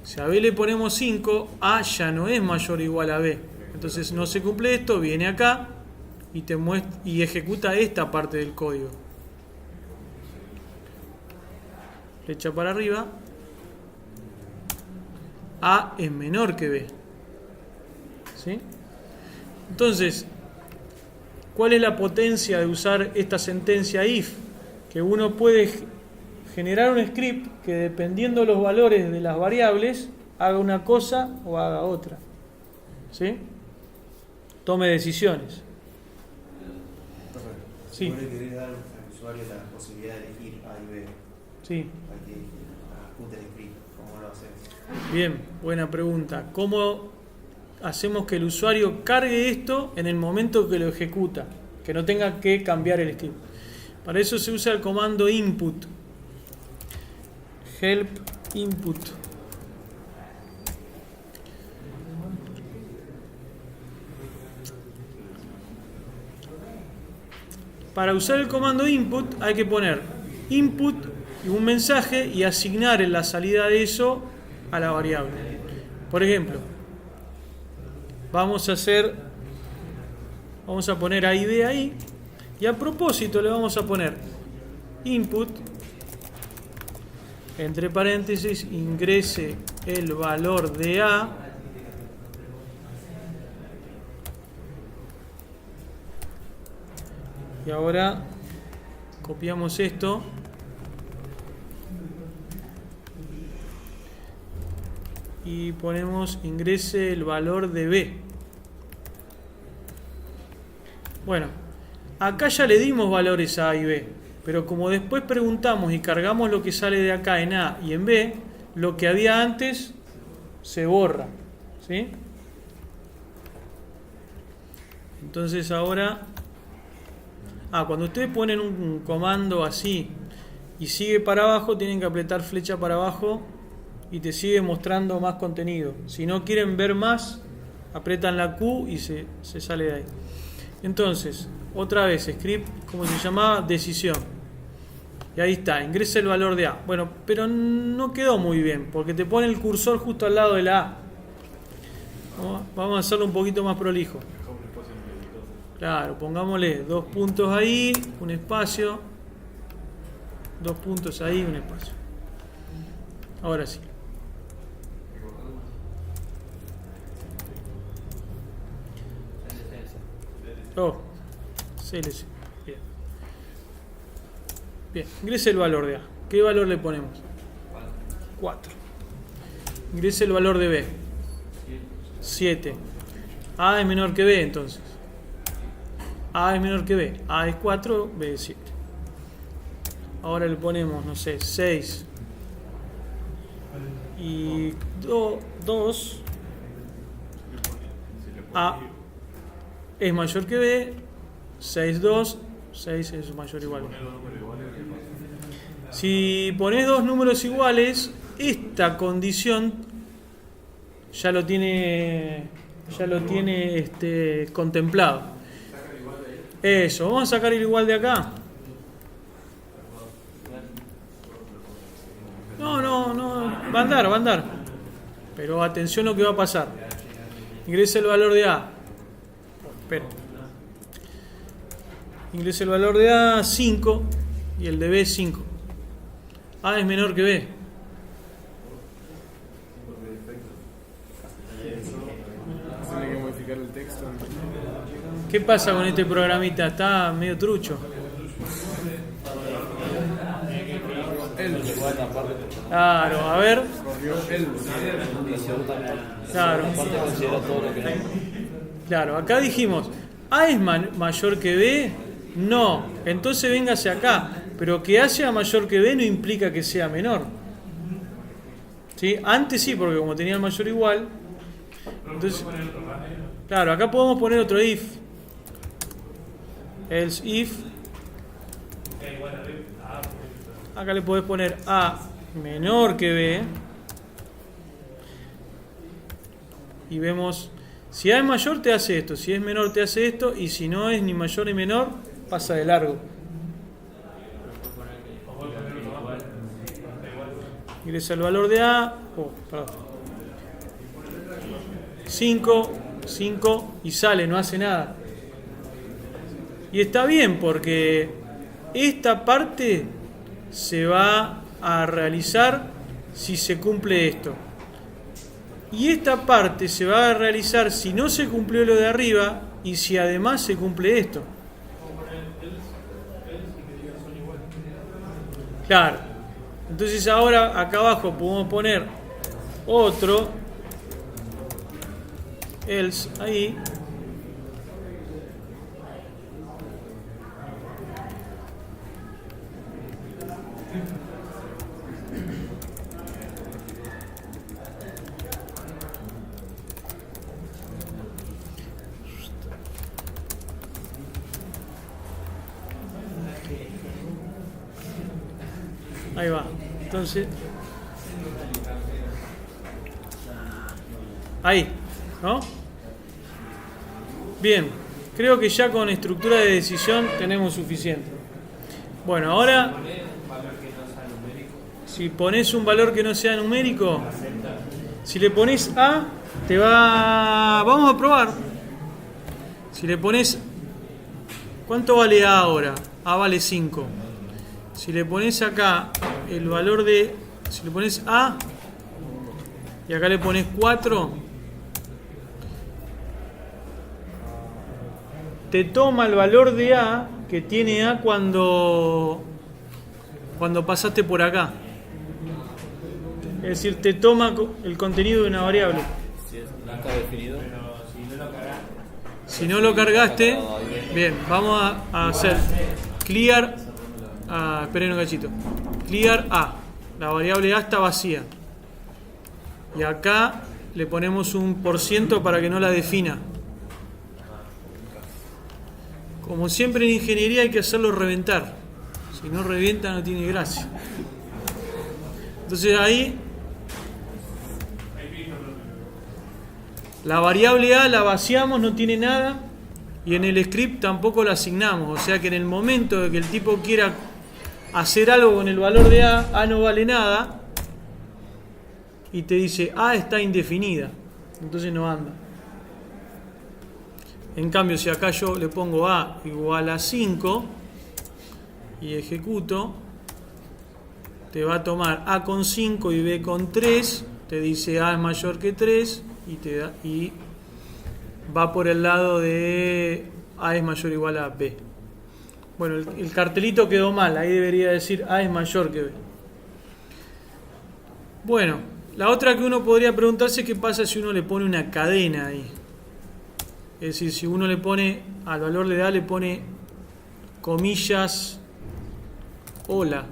Si a B le ponemos 5, A ya no es mayor o igual a B. Entonces no se cumple esto, viene acá y te muestra y ejecuta esta parte del código. Flecha para arriba. A es menor que B. ¿Sí? Entonces, ¿cuál es la potencia de usar esta sentencia if? Que uno puede generar un script que dependiendo de los valores de las variables haga una cosa o haga otra. ¿Sí? Tome decisiones. Sí. ¿No le querés dar al usuario la posibilidad de elegir A y B? Sí. Para que ejecute el script. ¿Cómo lo haces? Bien, buena pregunta. ¿Cómo hacemos que el usuario cargue esto en el momento que lo ejecuta? Que no tenga que cambiar el script. Para eso se usa el comando input. Help input. Para usar el comando input hay que poner input y un mensaje y asignar en la salida de eso a la variable. Por ejemplo, vamos a poner A y B ahí y a propósito le vamos a poner input entre paréntesis ingrese el valor de A y ahora copiamos esto y ponemos ingrese el valor de B. Bueno, acá ya le dimos valores a A y B, pero como después preguntamos y cargamos lo que sale de acá en A y en B, lo que había antes se borra, ¿sí? Entonces ahora, cuando ustedes ponen un comando así y sigue para abajo, tienen que apretar flecha para abajo y te sigue mostrando más contenido. Si no quieren ver más, apretan la Q y se sale de ahí. Entonces, otra vez, script, como se llamaba, decisión. Y ahí está, ingresa el valor de A. Bueno, pero no quedó muy bien, porque te pone el cursor justo al lado de la A. Vamos a hacerlo un poquito más prolijo. Claro, pongámosle 2 puntos ahí, un espacio. 2 puntos ahí, un espacio. Ahora sí. CLC. Bien. Bien, ingrese el valor de A. ¿Qué valor le ponemos? 4. Ingrese el valor de B. 7. A es menor que B, entonces. A es menor que B. A es 4, B es 7. Ahora le ponemos, no sé, 6 y 2. A es mayor que B. 6, 2. 6 es mayor o igual. Si pones dos números iguales, esta condición ya lo tiene contemplado. Eso, vamos a sacar el igual de acá. No, va a andar. Pero atención lo que va a pasar. Ingresa el valor de A. Espera. Ingresa el valor de A 5 y el de B 5. A es menor que B. Tiene que modificar el texto. ¿Qué pasa con este programita? Está medio trucho. Claro, a ver. Claro, acá dijimos, A es mayor que B. No, entonces véngase acá. Pero que A sea mayor que B no implica que sea menor. ¿Sí? Antes sí, porque como tenía el mayor igual. Entonces, claro, acá podemos poner otro if. Else if. Acá le podés poner A menor que B. Y vemos, si A es mayor te hace esto, si es menor te hace esto, y si no es ni mayor ni menor, pasa de largo. Ingresa el valor de A, 5 y sale, no hace nada. Y está bien porque esta parte se va a realizar si se cumple esto. Y esta parte se va a realizar si no se cumplió lo de arriba y si además se cumple esto. Claro. Entonces ahora acá abajo podemos poner otro else ahí. Ahí va. Entonces, ahí, ¿no? Bien, creo que ya con estructura de decisión tenemos suficiente. Bueno, ahora, si pones un valor que no sea numérico, si le pones A, te va... Vamos a probar. Si le pones... ¿Cuánto vale A ahora? A vale 5. Si le pones acá el valor de... Si le pones A y acá le pones 4, te toma el valor de A que tiene A cuando pasaste por acá. Es decir, te toma el contenido de una variable. Si no está definido. Si no lo cargaste, bien, vamos a hacer clear... esperen un cachito. Clear A. La variable A está vacía. Y acá le ponemos un % para que no la defina. Como siempre en ingeniería hay que hacerlo reventar. Si no revienta no tiene gracia. Entonces ahí la variable A la vaciamos, no tiene nada. Y en el script tampoco la asignamos. O sea que en el momento de que el tipo quiera hacer algo con el valor de A no vale nada. Y te dice A está indefinida. Entonces no anda. En cambio, si acá yo le pongo A igual a 5 y ejecuto, te va a tomar A con 5 y B con 3. Te dice A es mayor que 3 y va por el lado de A es mayor o igual a B. Bueno, el cartelito quedó mal. Ahí debería decir A es mayor que B. Bueno, La otra que uno podría preguntarse es qué pasa si uno le pone una cadena ahí. Es decir, si uno le pone, al valor de A le pone comillas, hola.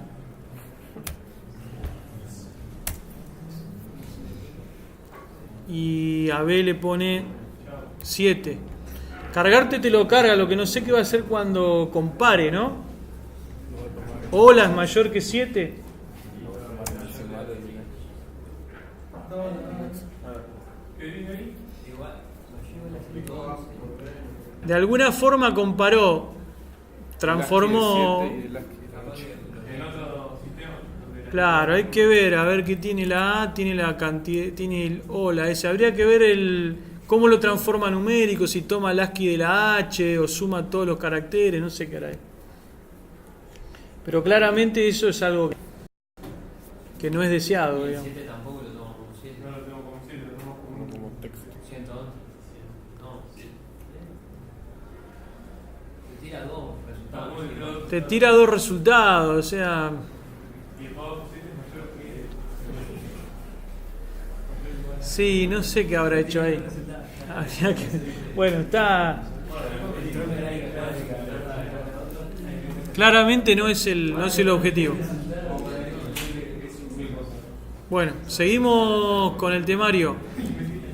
Y a B le pone 7. Cargarte te lo carga, lo que no sé qué va a hacer cuando compare, ¿no? Hola es mayor que 7. De alguna forma comparó, transformó. Claro, hay que ver, a ver qué tiene la A, tiene la cantidad, tiene el hola ese. Habría que ver cómo lo transforma numérico, si toma el ASCII de la H o suma todos los caracteres, no sé qué hará. Pero claramente eso es algo que no es deseado, digamos. 7 tampoco lo tomo como 7. No lo tengo como 7, lo tengo como texto. 111. No, 7. Te tira 2 resultados. Te tira 2 resultados, o sea. Y el pago 7 es mayor que. Sí, no sé qué habrá hecho ahí. Habría que, bueno, está. Claramente no es el objetivo. Bueno, seguimos con el temario.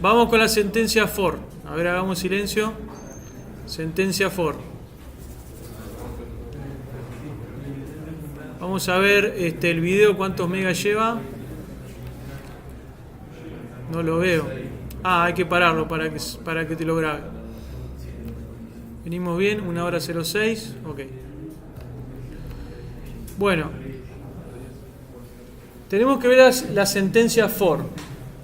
Vamos con la sentencia for. A ver, hagamos silencio. Sentencia for. Vamos a ver el video cuántos megas lleva. No lo veo. Ah, hay que pararlo para que te lo grabe. Venimos bien, 1 hora 06. Ok. Bueno. Tenemos que ver la sentencia for.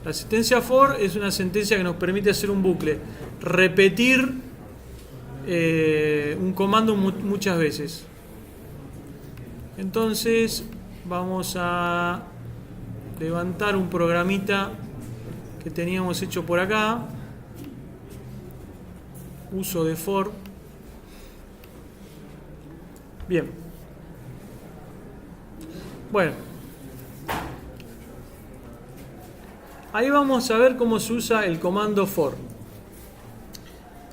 La sentencia for es una sentencia que nos permite hacer un bucle. Repetir un comando muchas veces. Entonces vamos a levantar un programita que teníamos hecho por acá. Uso de for. Bien. Bueno. Ahí vamos a ver cómo se usa el comando for.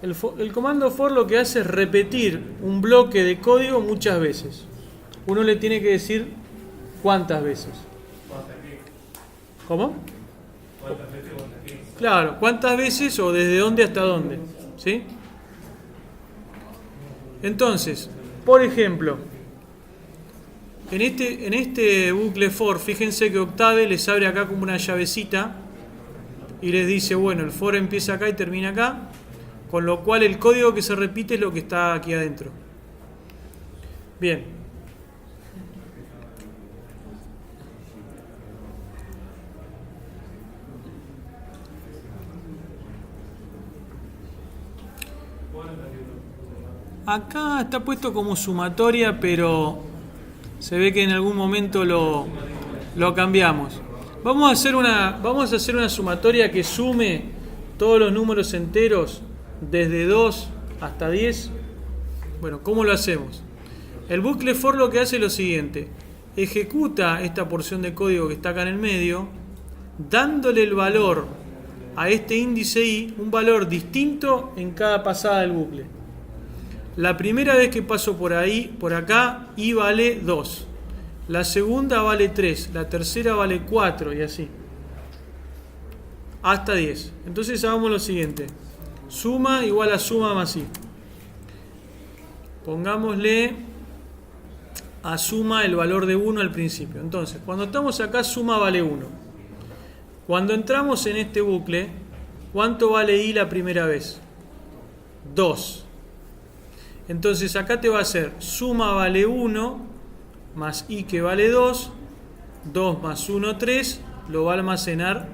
El comando for lo que hace es repetir un bloque de código muchas veces. Uno le tiene que decir cuántas veces. ¿Cómo? Claro, cuántas veces o desde dónde hasta dónde. ¿Sí? Entonces, por ejemplo, en este bucle for, fíjense que Octave les abre acá como una llavecita y les dice, bueno, el for empieza acá y termina acá, con lo cual el código que se repite es lo que está aquí adentro. Bien. Acá está puesto como sumatoria, pero se ve que en algún momento lo cambiamos. Vamos a hacer una sumatoria que sume todos los números enteros desde 2 hasta 10. Bueno, ¿cómo lo hacemos? El bucle for lo que hace es lo siguiente. Ejecuta esta porción de código que está acá en el medio, dándole el valor a este índice i, un valor distinto en cada pasada del bucle. La primera vez que paso por acá, i vale 2. La segunda vale 3. La tercera vale 4 y así. Hasta 10. Entonces hagamos lo siguiente. Suma igual a suma más i. Pongámosle a suma el valor de 1 al principio. Entonces, cuando estamos acá, suma vale 1. Cuando entramos en este bucle, ¿cuánto vale i la primera vez? 2. Entonces acá te va a hacer suma vale 1 más i que vale 2, 2 más 1, 3, lo va a almacenar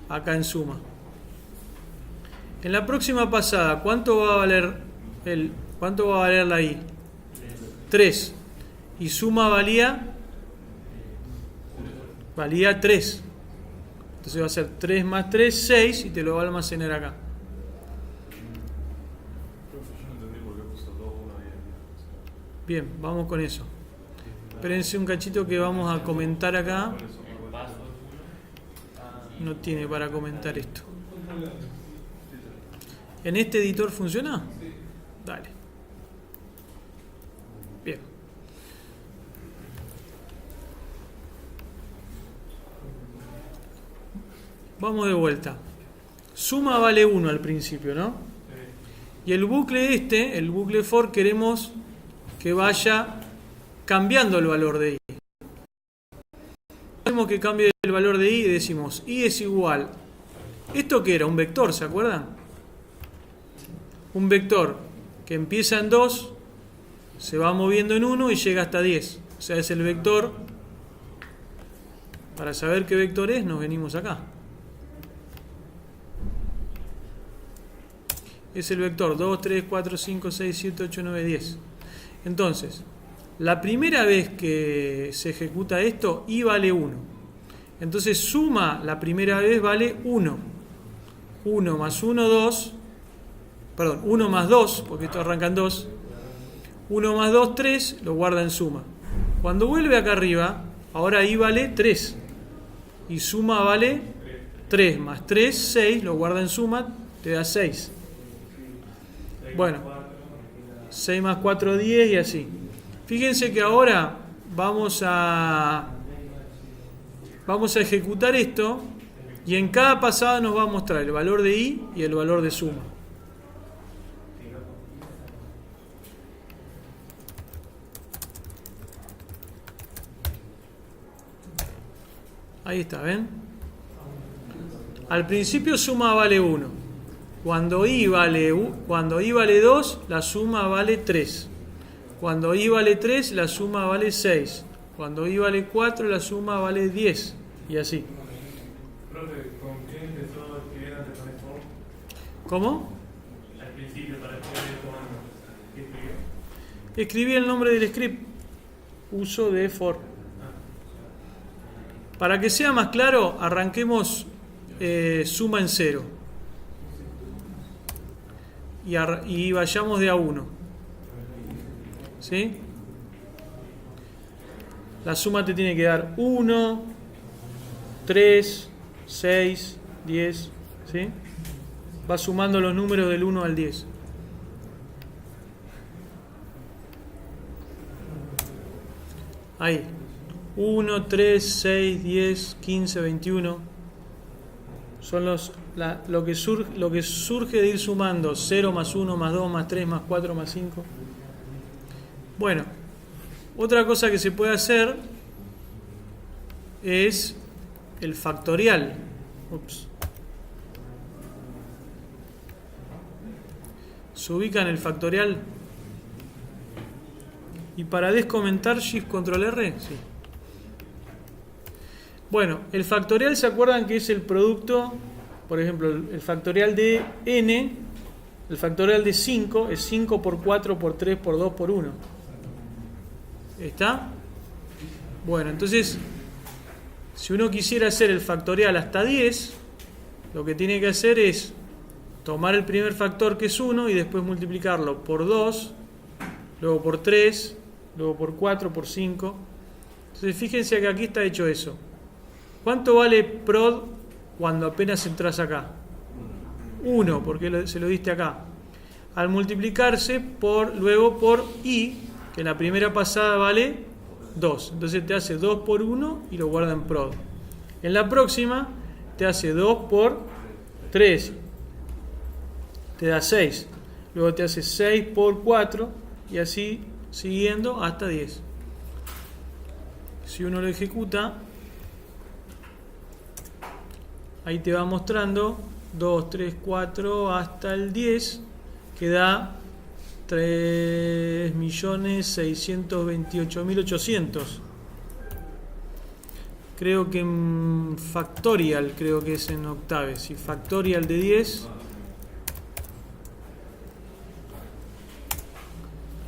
acá en suma. En la próxima pasada, ¿cuánto va a valer la i? 3. Y suma valía 3. Entonces va a ser 3 más 3, 6 y te lo va a almacenar acá. Bien, vamos con eso. Espérense un cachito que vamos a comentar acá. no tiene para comentar esto. ¿En este editor funciona? Dale. Bien. Vamos de vuelta. Suma vale 1 al principio, ¿no? Y el bucle el bucle for, queremos que vaya cambiando el valor de i. Hacemos que cambie el valor de i y decimos i es igual. ¿Esto qué era? Un vector, ¿se acuerdan? Un vector que empieza en 2, se va moviendo en 1 y llega hasta 10. O sea, es el vector. Para saber qué vector es, nos venimos acá. Es el vector 2, 3, 4, 5, 6, 7, 8, 9, 10. Entonces, la primera vez que se ejecuta esto, i vale 1. Entonces, suma la primera vez vale 1. 1 más 1, 2. Perdón, 1 más 2, porque esto arranca en 2. 1 más 2, 3, lo guarda en suma. Cuando vuelve acá arriba, ahora i vale 3. Y suma vale 3 más 3, 6, lo guarda en suma, te da 6. Bueno, 6 más 4, 10 y así. Fíjense que ahora vamos a ejecutar esto y en cada pasada nos va a mostrar el valor de i y el valor de suma. Ahí está, ¿ven? Al principio suma vale 1. Cuando i vale 2, la suma vale 3. Cuando i vale 3, la suma vale 6. Cuando i vale 4, la suma vale 10. Y así. Profe, ¿con qué empezó a escribir antes con el for? ¿Cómo? Al principio, para escribir el comando, ¿qué escribió? Escribí el nombre del script. Uso de for. Para que sea más claro, arranquemos suma en 0. Y vayamos de a 1. ¿Sí? La suma te tiene que dar 1, 3, 6, 10. ¿Sí? Va sumando los números del 1 al 10. Ahí. 1, 3, 6, 10, 15, 21. Son lo que surge de ir sumando 0 más 1 más 2 más 3 más 4 más 5. Bueno, otra cosa que se puede hacer es el factorial. ¿Se ubican el factorial? Y para descomentar, Shift Control R, sí. Bueno, el factorial, ¿se acuerdan que es el producto? Por ejemplo, el factorial de n, el factorial de 5 es 5 por 4 por 3 por 2 por 1. ¿Está? Bueno, entonces, si uno quisiera hacer el factorial hasta 10, lo que tiene que hacer es tomar el primer factor, que es 1, y después multiplicarlo por 2, luego por 3, luego por 4, por 5. Entonces, fíjense que aquí está hecho eso. ¿Cuánto vale prod cuando apenas entras acá? 1, porque se lo diste acá. Al multiplicarse luego por i, que en la primera pasada vale 2. Entonces te hace 2 por 1 y lo guarda en prod. En la próxima te hace 2 por 3. Te da 6. Luego te hace 6 por 4 y así siguiendo hasta 10. Si uno lo ejecuta, ahí te va mostrando 2, 3, 4 hasta el 10, que da 3.628.800. Creo que en factorial, creo que es en octaves. Y factorial de 10.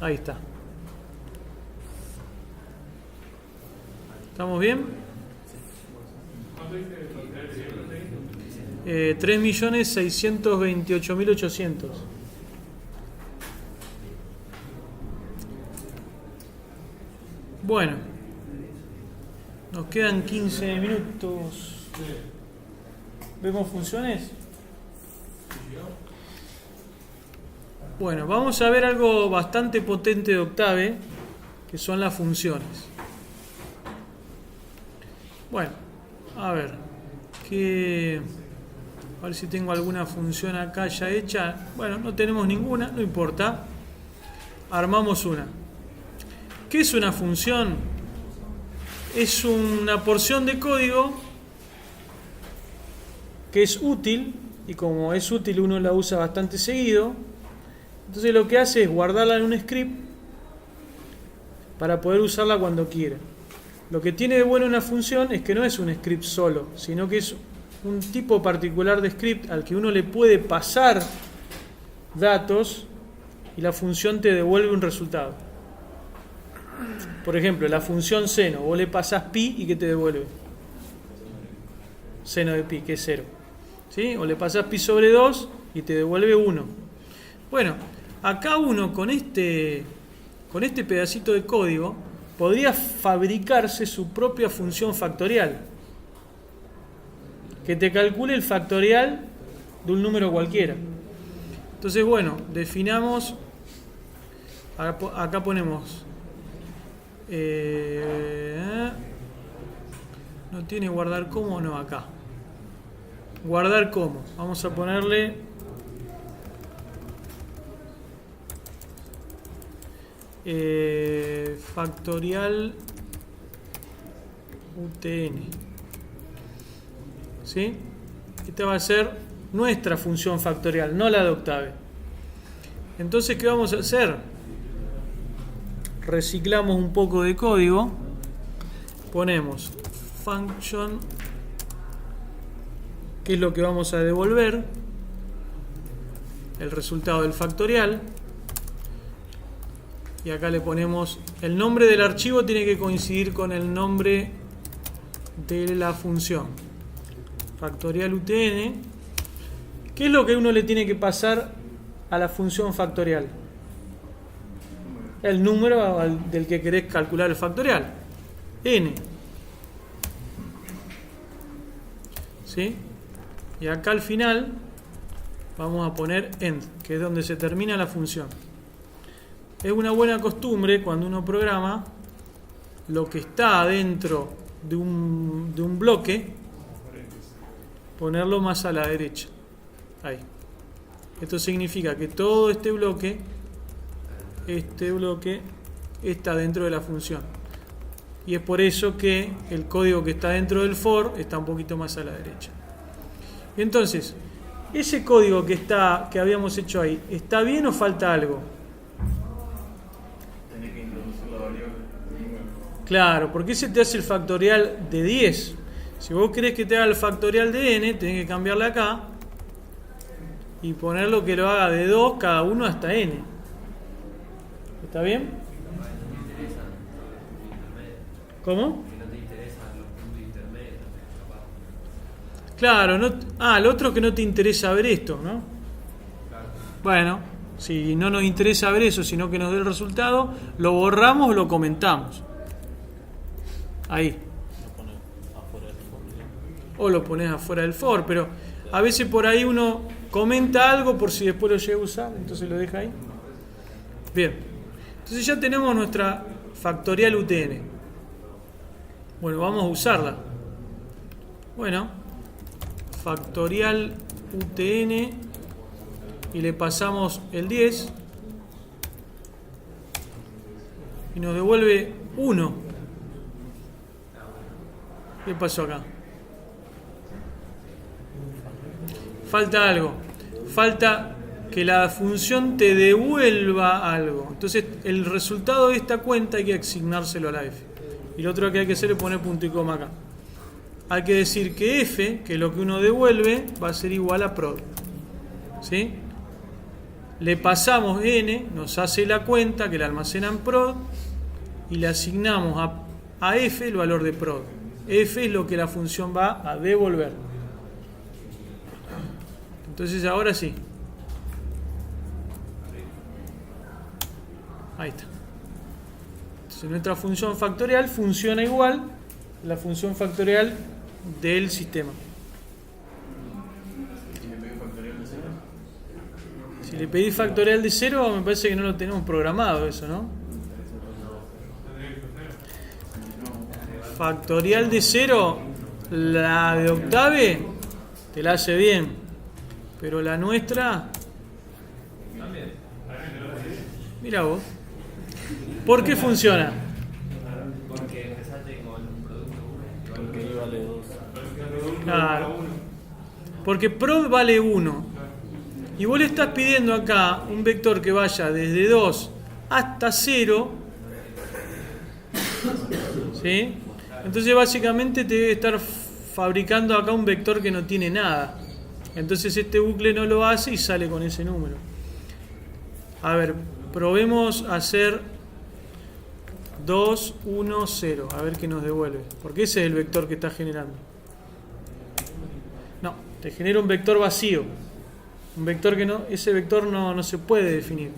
Ahí está. ¿Estamos bien? 3.628.800. Bueno, nos quedan 15 minutos. ¿Vemos funciones? Bueno, vamos a ver algo bastante potente de Octave, que son las funciones. Bueno, a ver si tengo alguna función acá ya hecha. Bueno, no tenemos ninguna, no importa. Armamos una. ¿Qué es una función? Es una porción de código que es útil, y como es útil uno la usa bastante seguido. Entonces lo que hace es guardarla en un script para poder usarla cuando quiera. Lo que tiene de bueno una función es que no es un script solo, sino que es un tipo particular de script al que uno le puede pasar datos y la función te devuelve un resultado. Por ejemplo, la función seno, vos le pasás pi y ¿qué te devuelve? Seno de pi, que es 0. ¿Sí? O le pasás pi sobre 2 y te devuelve 1. Bueno, acá uno con este pedacito de código podría fabricarse su propia función factorial, que te calcule el factorial de un número cualquiera. Entonces, bueno, definamos, acá ponemos, no tiene guardar como, no, acá. Guardar como, vamos a ponerle factorial UTN. ¿Sí? Esta va a ser nuestra función factorial, no la de Octave. Entonces, ¿qué vamos a hacer? Reciclamos un poco de código, ponemos function, que es lo que vamos a devolver, el resultado del factorial, y acá le ponemos el nombre del archivo, tiene que coincidir con el nombre de la función factorial UTN. ¿Qué es lo que uno le tiene que pasar a la función factorial? El número del que querés calcular el factorial, n. ¿Sí? Y acá al final vamos a poner end, que es donde se termina la función. Es una buena costumbre cuando uno programa lo que está dentro de un bloque, ponerlo más a la derecha. Ahí. Esto significa que todo este bloque está dentro de la función. Y es por eso que el código que está dentro del for está un poquito más a la derecha. Entonces, ese código que habíamos hecho ahí, ¿está bien o falta algo? Tenés que introducir la variable. Claro, porque ese te hace el factorial de 10. Si vos querés que te haga el factorial de n, tenés que cambiarle acá y ponerlo que lo haga de 2 cada uno hasta n. ¿Está bien? ¿Cómo? Que no te interesan los puntos intermedios, capaz. Claro, lo otro que no te interesa ver esto, ¿no? Claro. Bueno, si no nos interesa ver eso, sino que nos dé el resultado, lo borramos o lo comentamos. Ahí. O lo pones afuera del for, pero a veces por ahí uno comenta algo por si después lo llega a usar, entonces lo deja ahí. Bien, entonces ya tenemos nuestra factorial UTN. Bueno, vamos a usarla. Bueno, factorial UTN y le pasamos el 10 y nos devuelve 1. ¿Qué pasó acá? Falta algo. Falta que la función te devuelva algo. Entonces, el resultado de esta cuenta hay que asignárselo a la f. Y lo otro que hay que hacer es poner punto y coma acá. Hay que decir que f, que es lo que uno devuelve, va a ser igual a prod. ¿Sí? Le pasamos n, nos hace la cuenta que la almacena en prod y le asignamos a f el valor de prod. F es lo que la función va a devolver. Entonces ahora sí. Ahí está. Entonces nuestra función factorial funciona igual a la función factorial del sistema. Si le pedís factorial de 0, me parece que no lo tenemos programado eso, ¿no? Factorial de 0, la de Octave te la hace bien, pero la nuestra... Mira vos. ¿Por qué funciona? Porque empezaste con un producto 1 Porque I vale 2. Claro. Porque prod vale 1. Y vos le estás pidiendo acá un vector que vaya desde 2 hasta 0. ¿Sí? Entonces básicamente te debe estar fabricando acá un vector que no tiene nada. Entonces este bucle no lo hace y sale con ese número. A ver, probemos a hacer 2, 1, 0. A ver qué nos devuelve. Porque ese es el vector que está generando. No, te genera un vector vacío. Un vector que no, ese vector no se puede definir.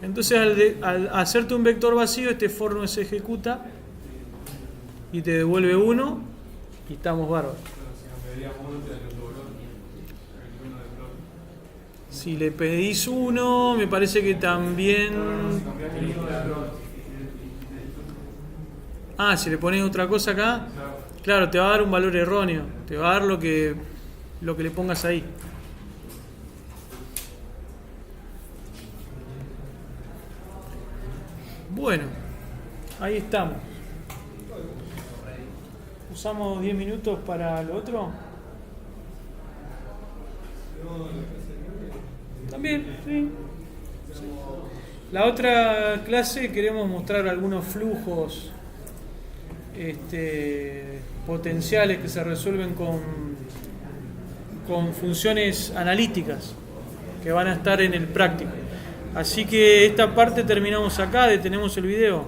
Entonces al hacerte un vector vacío, este for no se ejecuta y te devuelve 1 y estamos bárbaros. Si le pedís 1, me parece que también... Ah, si le pones otra cosa acá, claro, te va a dar un valor erróneo. Te va a dar lo que le pongas ahí. Bueno, ahí estamos. ¿Usamos 10 minutos para lo otro? También, sí. La otra clase queremos mostrar algunos flujos potenciales que se resuelven con funciones analíticas que van a estar en el práctico. Así que esta parte terminamos acá, detenemos el video.